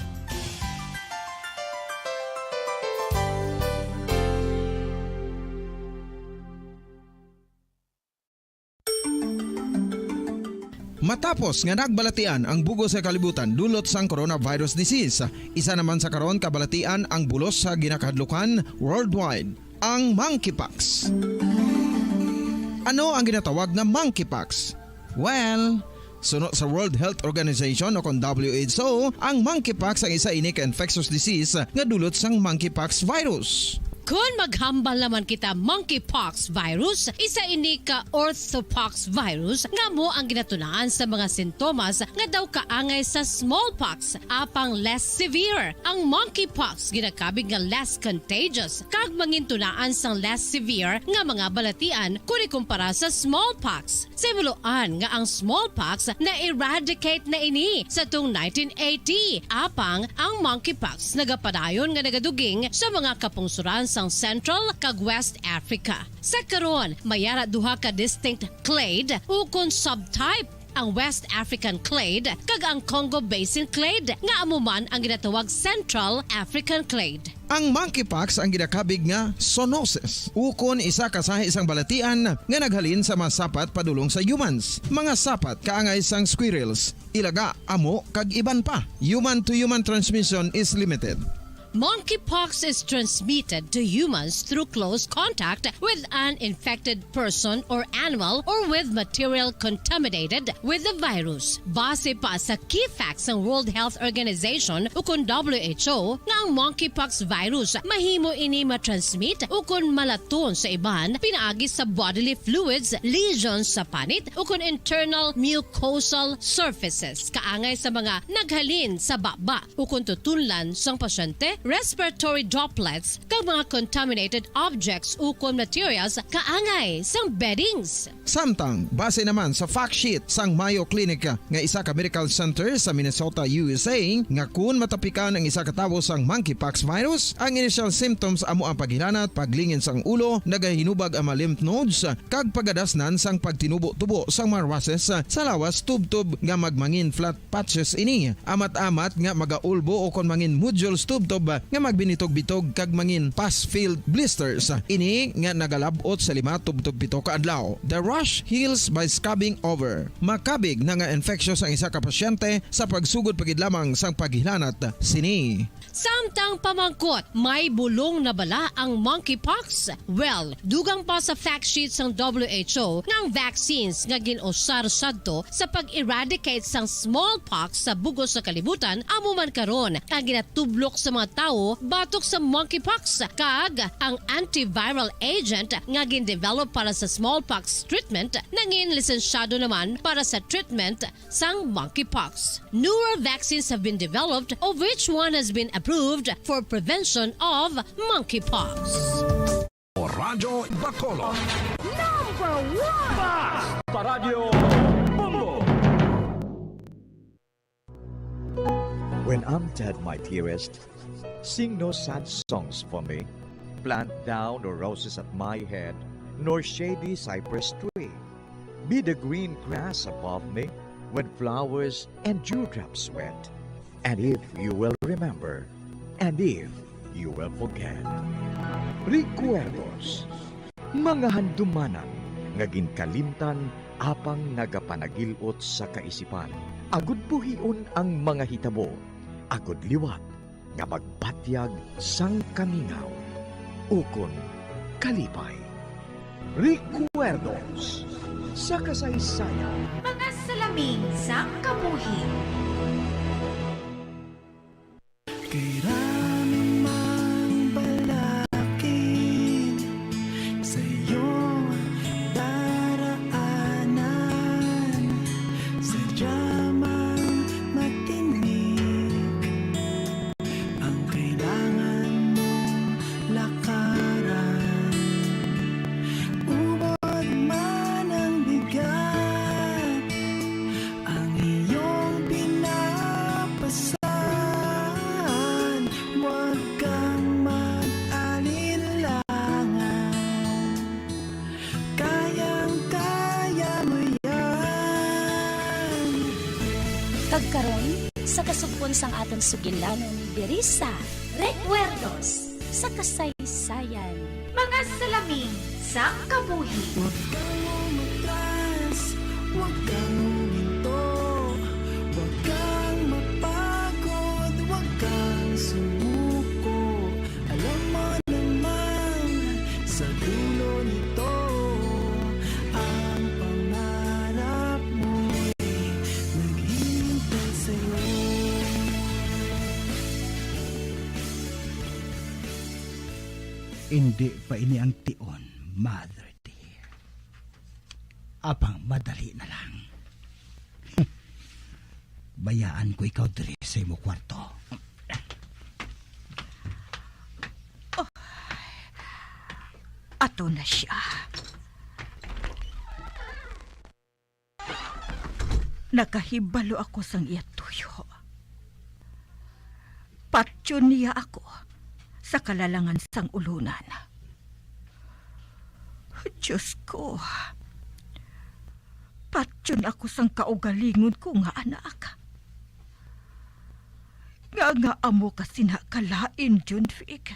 Matapos nga nagbalatian ang bugos sa kalibutan dulot sang coronavirus disease, isa naman sa karon kabalatian ang bulos sa ginakahadlukan worldwide, ang monkeypox. Ano ang ginatawag na monkeypox? Well, sunod sa World Health Organization o kon WHO, ang monkeypox ang isa ini ka infectious disease nga dulot sang monkeypox virus. Kung maghambal naman kita monkeypox virus, isa ini ka orthopox virus nga mo ang ginatunaan sa mga sintomas nga daw kaangay sa smallpox apang less severe. Ang monkeypox ginakabig nga less contagious kag mangintunaan sang less severe nga mga balatian kung ikumpara sa smallpox. Simuloan nga ang smallpox na eradicate na ini sa tung 1980 apang ang monkeypox nagapadayon nga nagaduging sa mga kapungsuran sa Central kag West Africa. Sa karon, mayara duha ka distinct clade ukon subtype, ang West African clade kag ang Congo Basin clade nga amuman ang ginatawag Central African clade. Ang monkeypox ang ginakabig nga zoonosis. Ukon isa kasahi isang balatian nga naghalin sa mga sapat padulong sa humans. Mga sapat kaangay sang squirrels, ilaga, amo kag iban pa. Human to human transmission is limited. Monkeypox is transmitted to humans through close contact with an infected person or animal or with material contaminated with the virus. Base pa sa key facts ng World Health Organization ukon WHO nga ang monkeypox virus mahimo ini matransmit ukon malaton sa iban pinaagi sa bodily fluids, lesions sa panit ukon internal mucosal surfaces kaangay sa mga naghalin sa baba ukon tutunlan sang pasyente, respiratory droplets kag mga contaminated objects ukon materials kaangay sang beddings. Samtang base naman sa fact sheet sang Mayo Clinic nga isa ka medical center sa Minnesota, USA, nga kun matapikan ang isa ka tawo sang monkeypox virus, ang initial symptoms amo ang paghilanat, paglingin sang ulo, nagahinubag ang mga lymph nodes kag pagadasnan sang pagtinubo-tubo sang mga rashes sa lawas tubtob nga magmangin flat patches ini. Amat-amat nga magaulbo o kon mangin nodules tubtob nga magbinitog-bitog kag mangin pus-filled blisters. Ini nga nagalabot sa 5 tubtob 7 ka adlaw. The rash heals by scabbing over. Makabig na nga infectious ang isa ka pasyente sa pagsugod pagid lamang sang paghilanat sini. Samtang pamangkot, may bulong na bala ang monkeypox? Well, dugang pa sa fact sheets ng WHO ng vaccines nga ginusar sadto sa pag-eradicate sang smallpox sa bugos sa kalibutan amuman karon ang ginatublok sa mga tao batok sa monkeypox kag ang antiviral agent nga gin-develop para sa smallpox treatment nangin lisensyado naman para sa treatment sang monkeypox. Newer vaccines have been developed of which one has been approved for prevention of monkeypox. Radyo Bacolod. Number 1! Radyo Bongo. When I'm dead, my dearest, sing no sad songs for me. Plant down no roses at my head, nor shady cypress tree. Be the green grass above me when flowers and dewdrops wet. And if you will remember, and if you will forget. Recuerdos, mga handumanan, nga ginkalimtan apang nagapanagilot sa kaisipan. Agud buhion ang mga hitabo, agud liwat, nga magpatyag sang kamingaw. Ukon kalipay. Recuerdos, sa kasaysayan. Mga salamin sa kabuhi. Kay raming mang balakid sa iyong daraanan, sadya mang matinik ang kailangan mong lakaran. Ubod man ang bigat ang iyong pinapasan, huwag kang mag-alinlangan, kayang-kaya mo yan. Kagkaroon sa kasugpon sang atong sugilanon diri sa Recuerdos sa kasaysayan. Mga salamin sa kabuhi. Huwag kang umatras, huwag kang huminto, huwag kang mapagod, huwag kang sumuko. Alam mo naman sa dulo nito, ang pangarap mo'y naghihintay sa'yo. Hindi pa ini ang tion, mother dear. Apang madali na lang. Bayaan ko ikaw diri sa imo kwarto. Ato na siya. Nakahibalo ako sang iya tuyo. Patyon niya ako sa kalalangan sang ulunan. Diyos ko, patyon ako sang kaugalingon ko nga anak. Nga amo kasi nakalain, Junfig.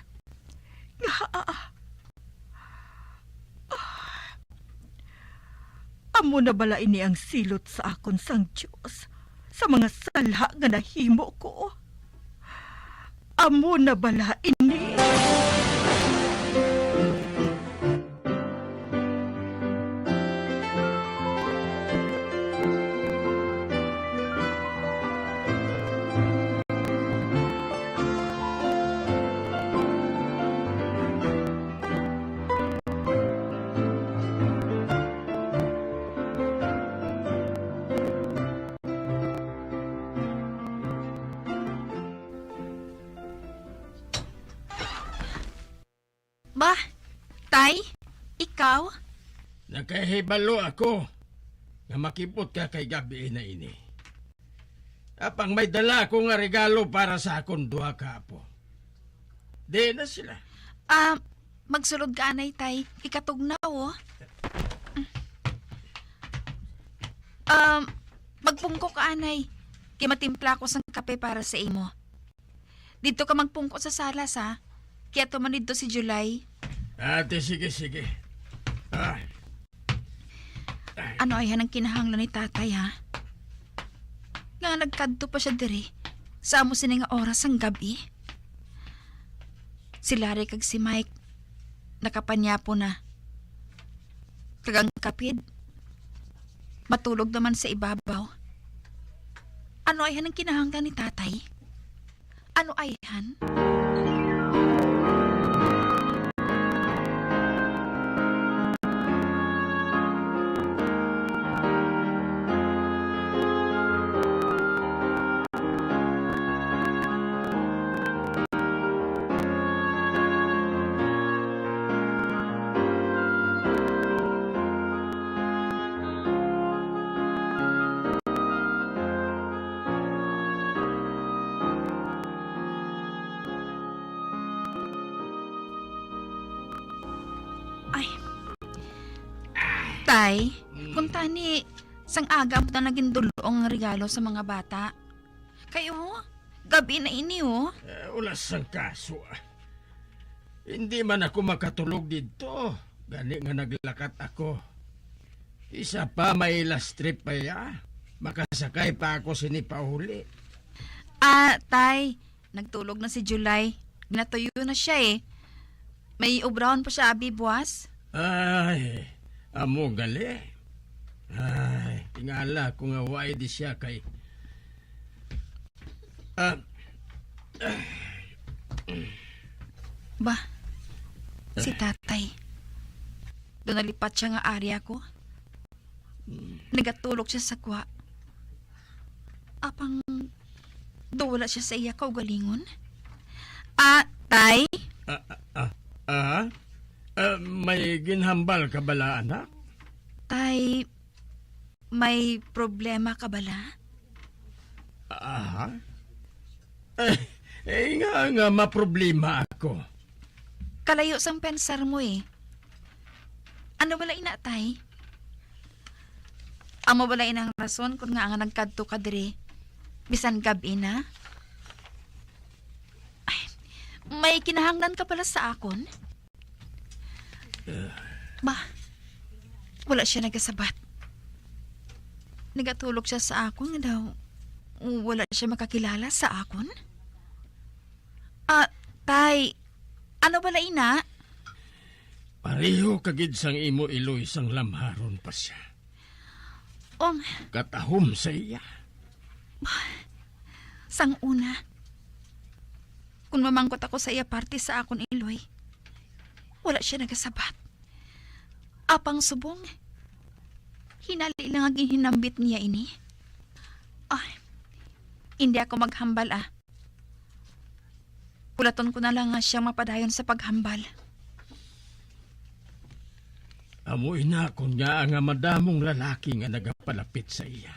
Amo na bala ini ang silot sa akon sang Diyos sa mga sala nga nahimo ko. Amo na bala ini. Ba, Tay, ikaw? Nakahibalo ako nga makipot ka kay gabi na ini. Apang may dala ko nga regalo para sa akong duha ka apo. Di na sila. Magsulod ka anay, Tay. Ikatugnaw, oh. Magpungko ka anay. Kaya matimpla ko sang kape para sa imo. Dito ka magpungko sa salas, ha? Kaya tuman dito si July. Ate, sige. Ano ay hanang kinahanglan ni tatay, ha? Nga nagkadto pa siya diri. Sa amo sini nga oras ang gabi. Si Larry kag si Mike nakapanyapo na. Kagang kapid. Matulog naman sa ibabaw. Ano ay hanang kinahanglan ni tatay? Ano ay han? Tay, kung tani, sang agam na naging dulong regalo sa mga bata. Kayo, gabi na ini, oh. Ulas sang kaso, Hindi man ako makatulog dito. Gani nga naglakat ako. Isa pa may last trip pa ya. Makasakay pa ako sinipahuli. Tay, nagtulog na si July. Ginatuyo na siya eh. May ubraon pa siya abi buwas. Ay, amo gali. Ay, tingala ko nga why di siya kay... Ba, si tatay. Doon nalipat siya nga area ko. Nagatulog siya sa kwa. Apang wala siya sa iya kaugalingon. Tay? May ginhambal ka bala, anak? Tay, may problema ka bala? Nga maproblema ako. Kalayo sang pensar mo eh. Ano bala ina, tay? Amo bala inang rason kung nga nagkadto ka dire bisan gabi na? Ay, may kinahanglan ka pala sa akon? Ba, wala siya nagasabat. Nagatulog siya sa akon nga daw wala siya makakilala sa akon? Tay, ano bala ina? Pareho kagid sang imo iloy sang lamharon pa siya. Katahom sa iya. Sang una, kung mamangkot ako sa iya parte sa akon iloy, wala siya nagasabat. Apang subong, hinali lang ang hinambit niya ini. Hindi ako maghambal Pulaton ko na lang nga siyang mapadayon sa paghambal. Amoy na ko niya nga madamong lalaki nga nagapalapit sa iya.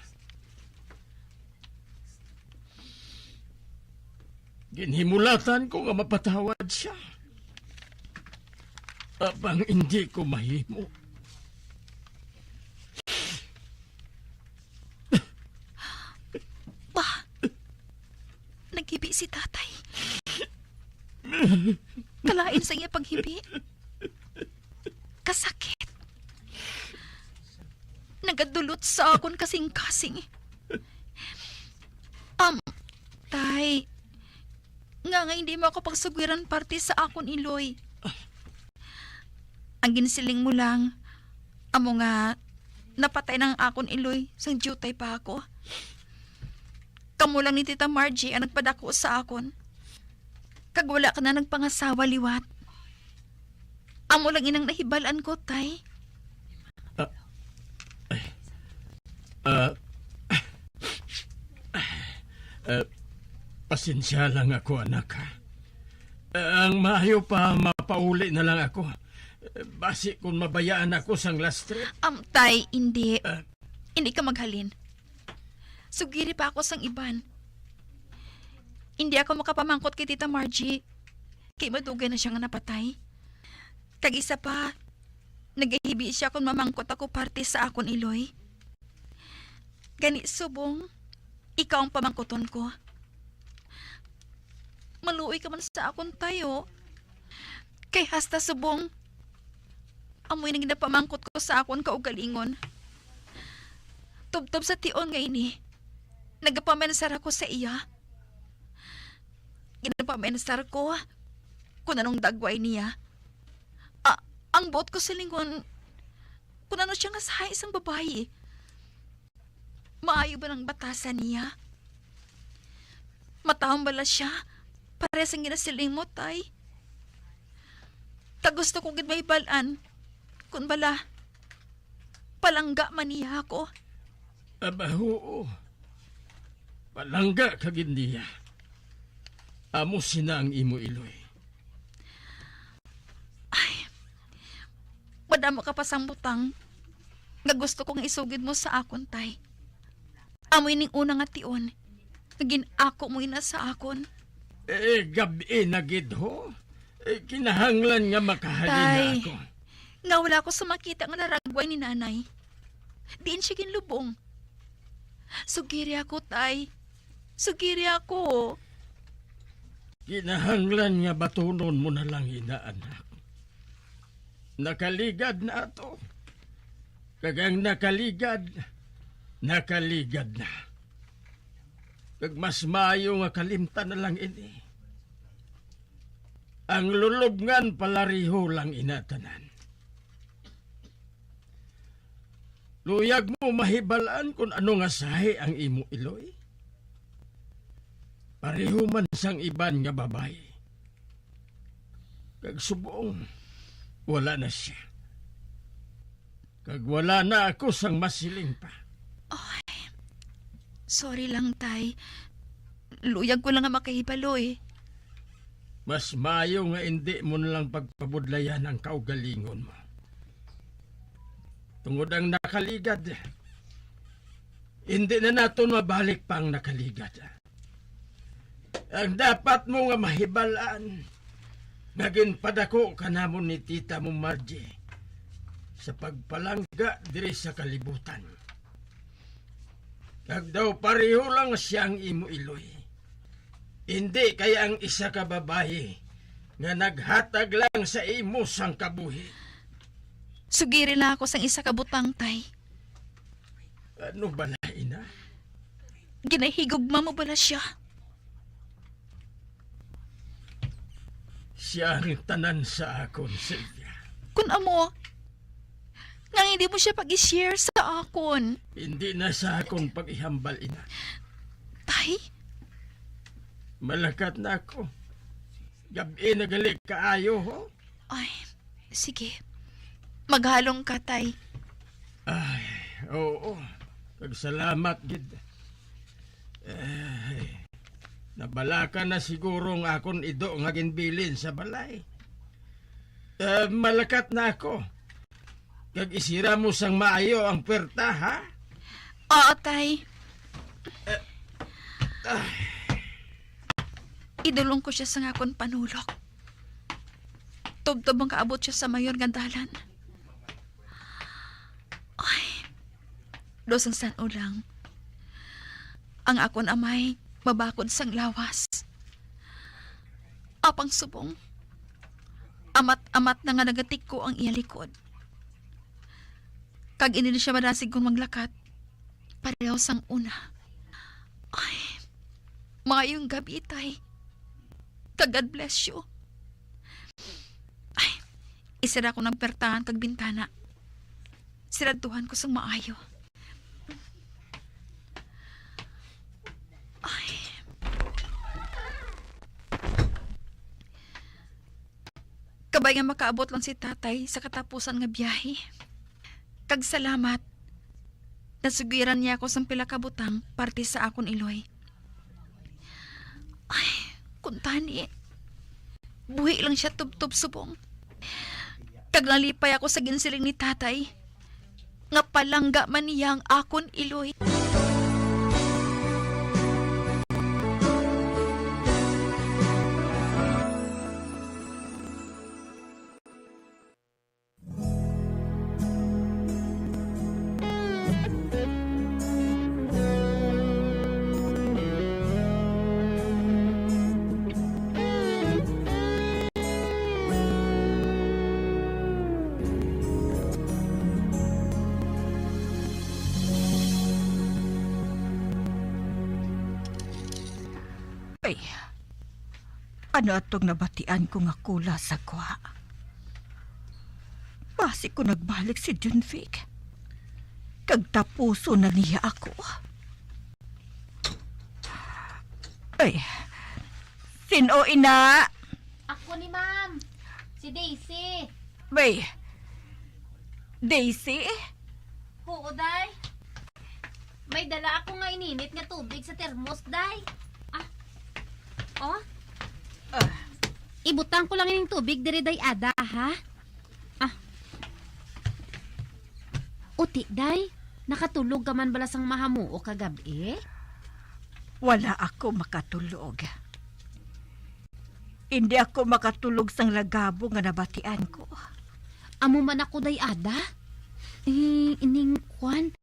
Ginhimulatan ko nga mapatawad siya. Abang hindi ko mahimo. Naghibi si tatay. Kalain sa iya paghibi. Kasakit. Nagadulot sa akon kasing-kasing. Tay, nga hindi mo ako pagsugwiran parte sa akon iloy. Ang ginsiling mo lang, amo nga, napatay ng akon iloy, sang jutay pa ako. Kamu lang ni Tita Margie ang nagpadako sa akon. Kag wala ka na nagpangasawa liwat. Amo lang inang nahibalan ko, tay. Pasensya lang ako, anak. Ang maayo pa mapauli na lang ako. Basi kung mabayaan ako sang last trip. Tay, hindi. Hindi ka maghalin. Sugiri pa ako sang iban. Hindi ako makapamangkot kay Tita Margie. Kay madugay na siya nga napatay. Kag-isa pa, nagahibi siya kung mamangkot ako parte sa akon iloy. Gani subong, ikaw ang pamangkoton ko. Maluoy ka man sa akon tayo. Kay hasta subong, amoy nang ginapamangkot ko sa akon kaugalingon. Tubtob sa tion nga ini. Nagapamensar ako sa iya. Ginapamensar ko kung anong dagway niya. Ang bot ko sa lingon, kung ano siya nga sa isang babae. Maayo ba ng batasan niya? Matahong bala siya? Pares ang ginasiling mo, tay. Tagusto kong gidmaybalan. Kung bala, palangga man niya ako. Oo. Palangga kagid niya. Amo sina ang imo iloy. Madamo ka pa sang butang nga gusto kong isugid mo sa akon, tay. Amoy ning una nga tion. Naging ako mo ina sa akon. Gabi na gid ho. Kinahanglan nga makahalin ako. Nga wala ko sa makita nga naragway ni nanay. Diin siya ginlubong. Sugiri ako, tay. Sugiri ako. Kinahanglan nga batunon mo na lang ina, anak. Nakaligad na ato. Kagang nakaligad na. Kag mas maayo nga kalimtan na lang ini. Ang lulubngan palariho lang inatanan. Luyag mo mahibalaan kung ano nga sahi ang imo Iloy. Pareho man sang iban nga babae. Kag subong, wala na siya. Kag wala na ako sang masiling pa. Ay, sorry lang, tay. Luyag ko lang nga makahibalo eh. Mas mayo nga hindi mo nalang pagpabudlayan ang kaugalingon mo. Tungod ang nakaligad, hindi na naton mabalik pang nakaligad. Ang dapat mo nga mahibalaan, naging padako ka namon ni tita mo Margie sa pagpalangga diri sa kalibutan. Kag daw pareho lang siyang imo Iloy. Hindi kaya ang isa ka babae nga naghatag lang sa imo sang kabuhi. Sugiri lang ako sang isa ka butang, tay. Ano ba na, ina? Ginahigugma mo bala siya? Siya ang tanan sa akon, Sylvia. Kun amo, nga hindi mo siya pag-share sa akon. Hindi na sa akon pag-ihambal, ina. Tay? Malakat na ako. Gabi na gali kaayo, ho? Ay, sige. Maghalong ka, tay. Ay, oo. Kagsalamat, gid. Ay, nabalaka na siguro nga akon ido nga ginbilin sa balay. Malakat na ako. Kag isira mo sang maayo ang puwerta, ha? Oo, tay. Idulong ko siya sa ngakon panulok. Tubtob ang kaabot siya sa mayon gandalan. Ay, dosang san ulang. Ang akon amay mabakod sang lawas. Apang subong. Amat-amat na nga nagatik ko ang iya likod. Kag ini siya madasig kong maglakat. Pareho sang una. Ay, mayong gabi, tay. God bless you. Ay, isira ko ng pertahan kag bintana. Siraduhan ko sang maayo. Ay. Kabay nga makaabot lang si tatay sa katapusan nga biyahe. Kag salamat. Nasugiran niya ako sang pila ka butang parte sa akon Iloy. Ay, kuntani. Buhi lang siya tub-tub subong. Kag nalipay ako sa ginsiling ni tatay. Nga palangga man niya ang akon Iloy. Ay, ano atong nabatian ko nga kula sa kwa? Basi ko nagbalik si Junvik. Kag tapuso na niya ako. Ay, sino ina? Ako ni ma'am, si Daisy. Bay, Daisy? Oo, day. May dala ako nga ininit nga tubig sa termos, day. Oh? Ibutang ko lang yung tubig diri day ada, ha? Uti, day. Nakatulog ka man bala sang mahamuo kagabi? Wala ako makatulog. Hindi ako makatulog sang lagabo nga nabatian ko. Amo man ako day ada? Ining kwan,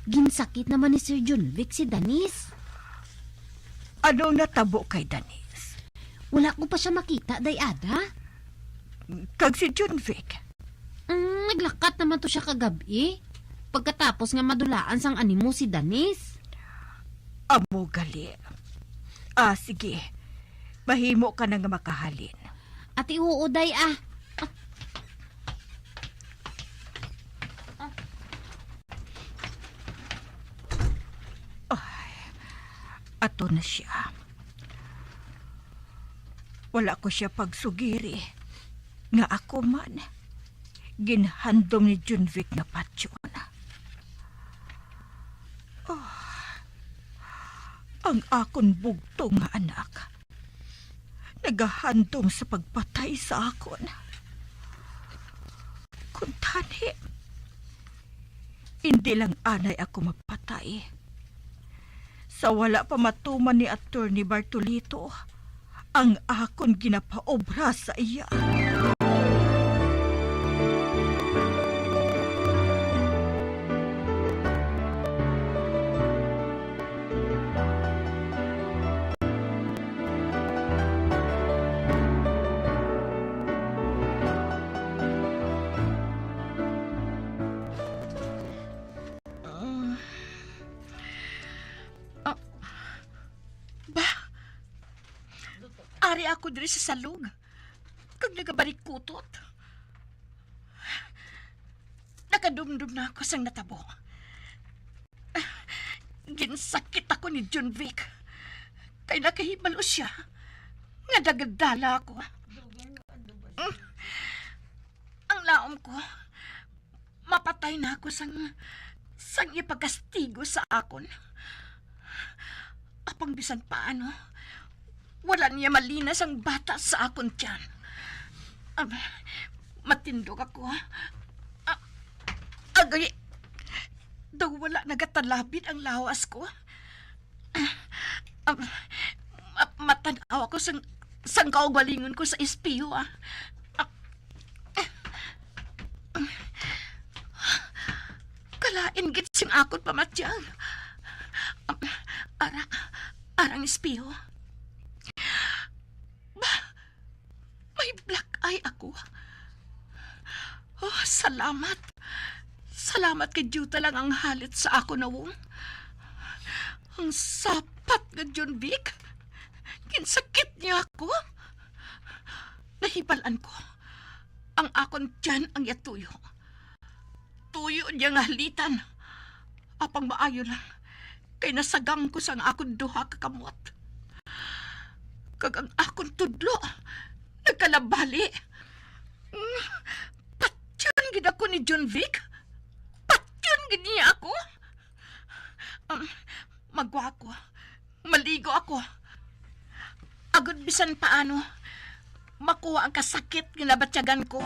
ginsakit naman ni Sir Junvik si Danis. Anong natabo kay Danis? Wala ko pa siya makita, day ada. Kag si Junvik? Naglakat naman to siya kagabi. Pagkatapos nga madulaan sang animo si Danis. Amo gali. Sige. Mahimo ka na nga makahalin. Ati uuday Ato na siya. Wala ko siya pagsugiri nga ako man ginhandom ni Junvic nga patsyon. Oh, ang akon bugtong nga anak nagahandom sa pagpatay sa akon. Kung tani, hindi lang anay ako mapatay. Sa wala pa matuman ni Attorney Bartolito, ang akon ginapaobra sa iya. Ari ako diri sa salog. Kag nagabalik kutot. Nakadumdum na ako sang natabo. Ginsakit ako ni Junvic. Kay nakahibalo siya. Nga dagadala ako. Ang laom ko, mapatay na ako sang ipagastigo sa akon. Apang bisan paano, wala niya malinas ang bata sa akon tiyan. Matindog ako. Agay, daw wala nagatalabit ang lawas ko. Matanaw ako sang kaugalingon ko sa espiyo. Kalain git sing akon pamatyang. Arang espiyo. May black eye ako. Oh, salamat. Salamat kay Juta lang ang halit sa ako nawong. Ang sapat nga Junvic. Kinsakit niya ako. Nahibalan ko. Ang akon tiyan ang yatuyo. Tuyo niya nga halitan. Apang maayo lang. Kay nasagang ko sang akon duha kakamot. Kag ang akon tudlo. Nagkalabali. Patyon gid ako ni Junvic. Patyon gid niya ako. Magwa ako. Maligo ako. Agad bisan paano makuha ang kasakit ginabatyagan ko.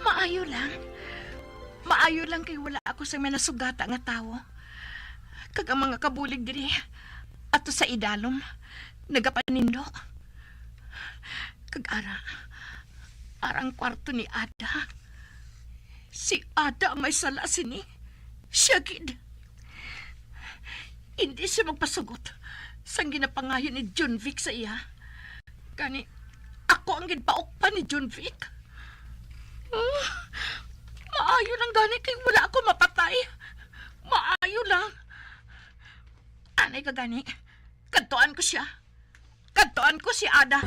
Maayo lang. Maayo lang kay wala ako sa manasugata nga tawo. Kag ang mga kabulig diri ato sa idalom nagapanindo. Kag arang kwarto ni Ada. Si Ada may sala sini. Siya gid. Hindi siya magpasugot sang ginapangayon ni Junvic sa iya. Kani ako ang ginpaok pa ni Junvic. Maayo lang gani kay wala ako mapatay. Maayo lang. Anay ka gani. Kadtoan ko siya. Kadtoan ko si Ada.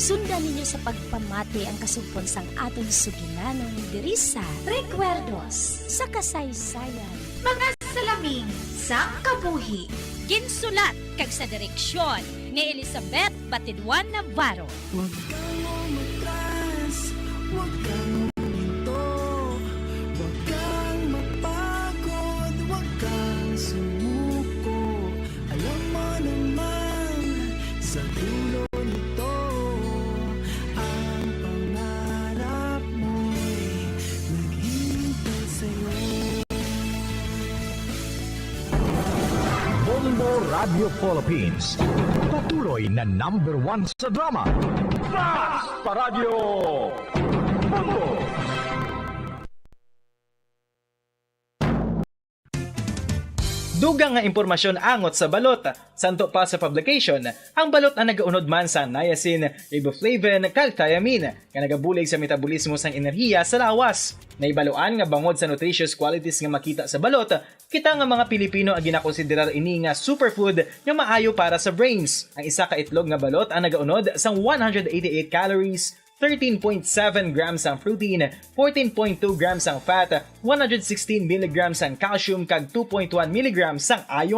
Sundan ninyo sa pagpamati ang kasugpon sang aton sugilanon diri sa Recuerdos sa kasaysayan. Mga salaming sa kabuhi. Ginsulat kag sa direksyon ni Elizabeth Batidwan Navarro. Huwag kang umatras, huwag kang huminto, huwag kang Mambo Radio Philippines. Patuloy na #1 sa drama. Basta Radio Mambo! Dugang nga impormasyon angot sa balot. Santo pa sa publication, ang balot ang nagaunod man sa niacin, riboflavin, kag thiamine, nga nagabulig sa metabolismo sang enerhiya sa lawas. Naibaluan nga bangod sa nutritious qualities nga makita sa balot, kita nga mga Pilipino ang ginakonsiderar ini nga superfood nga maayo para sa brains. Ang isa ka itlog nga balot ang nagaunod sang 188 calories, 13.7 grams ang protein, 14.2 grams ang fat, 116 mg ang calcium kag 2.1 mg ang iron.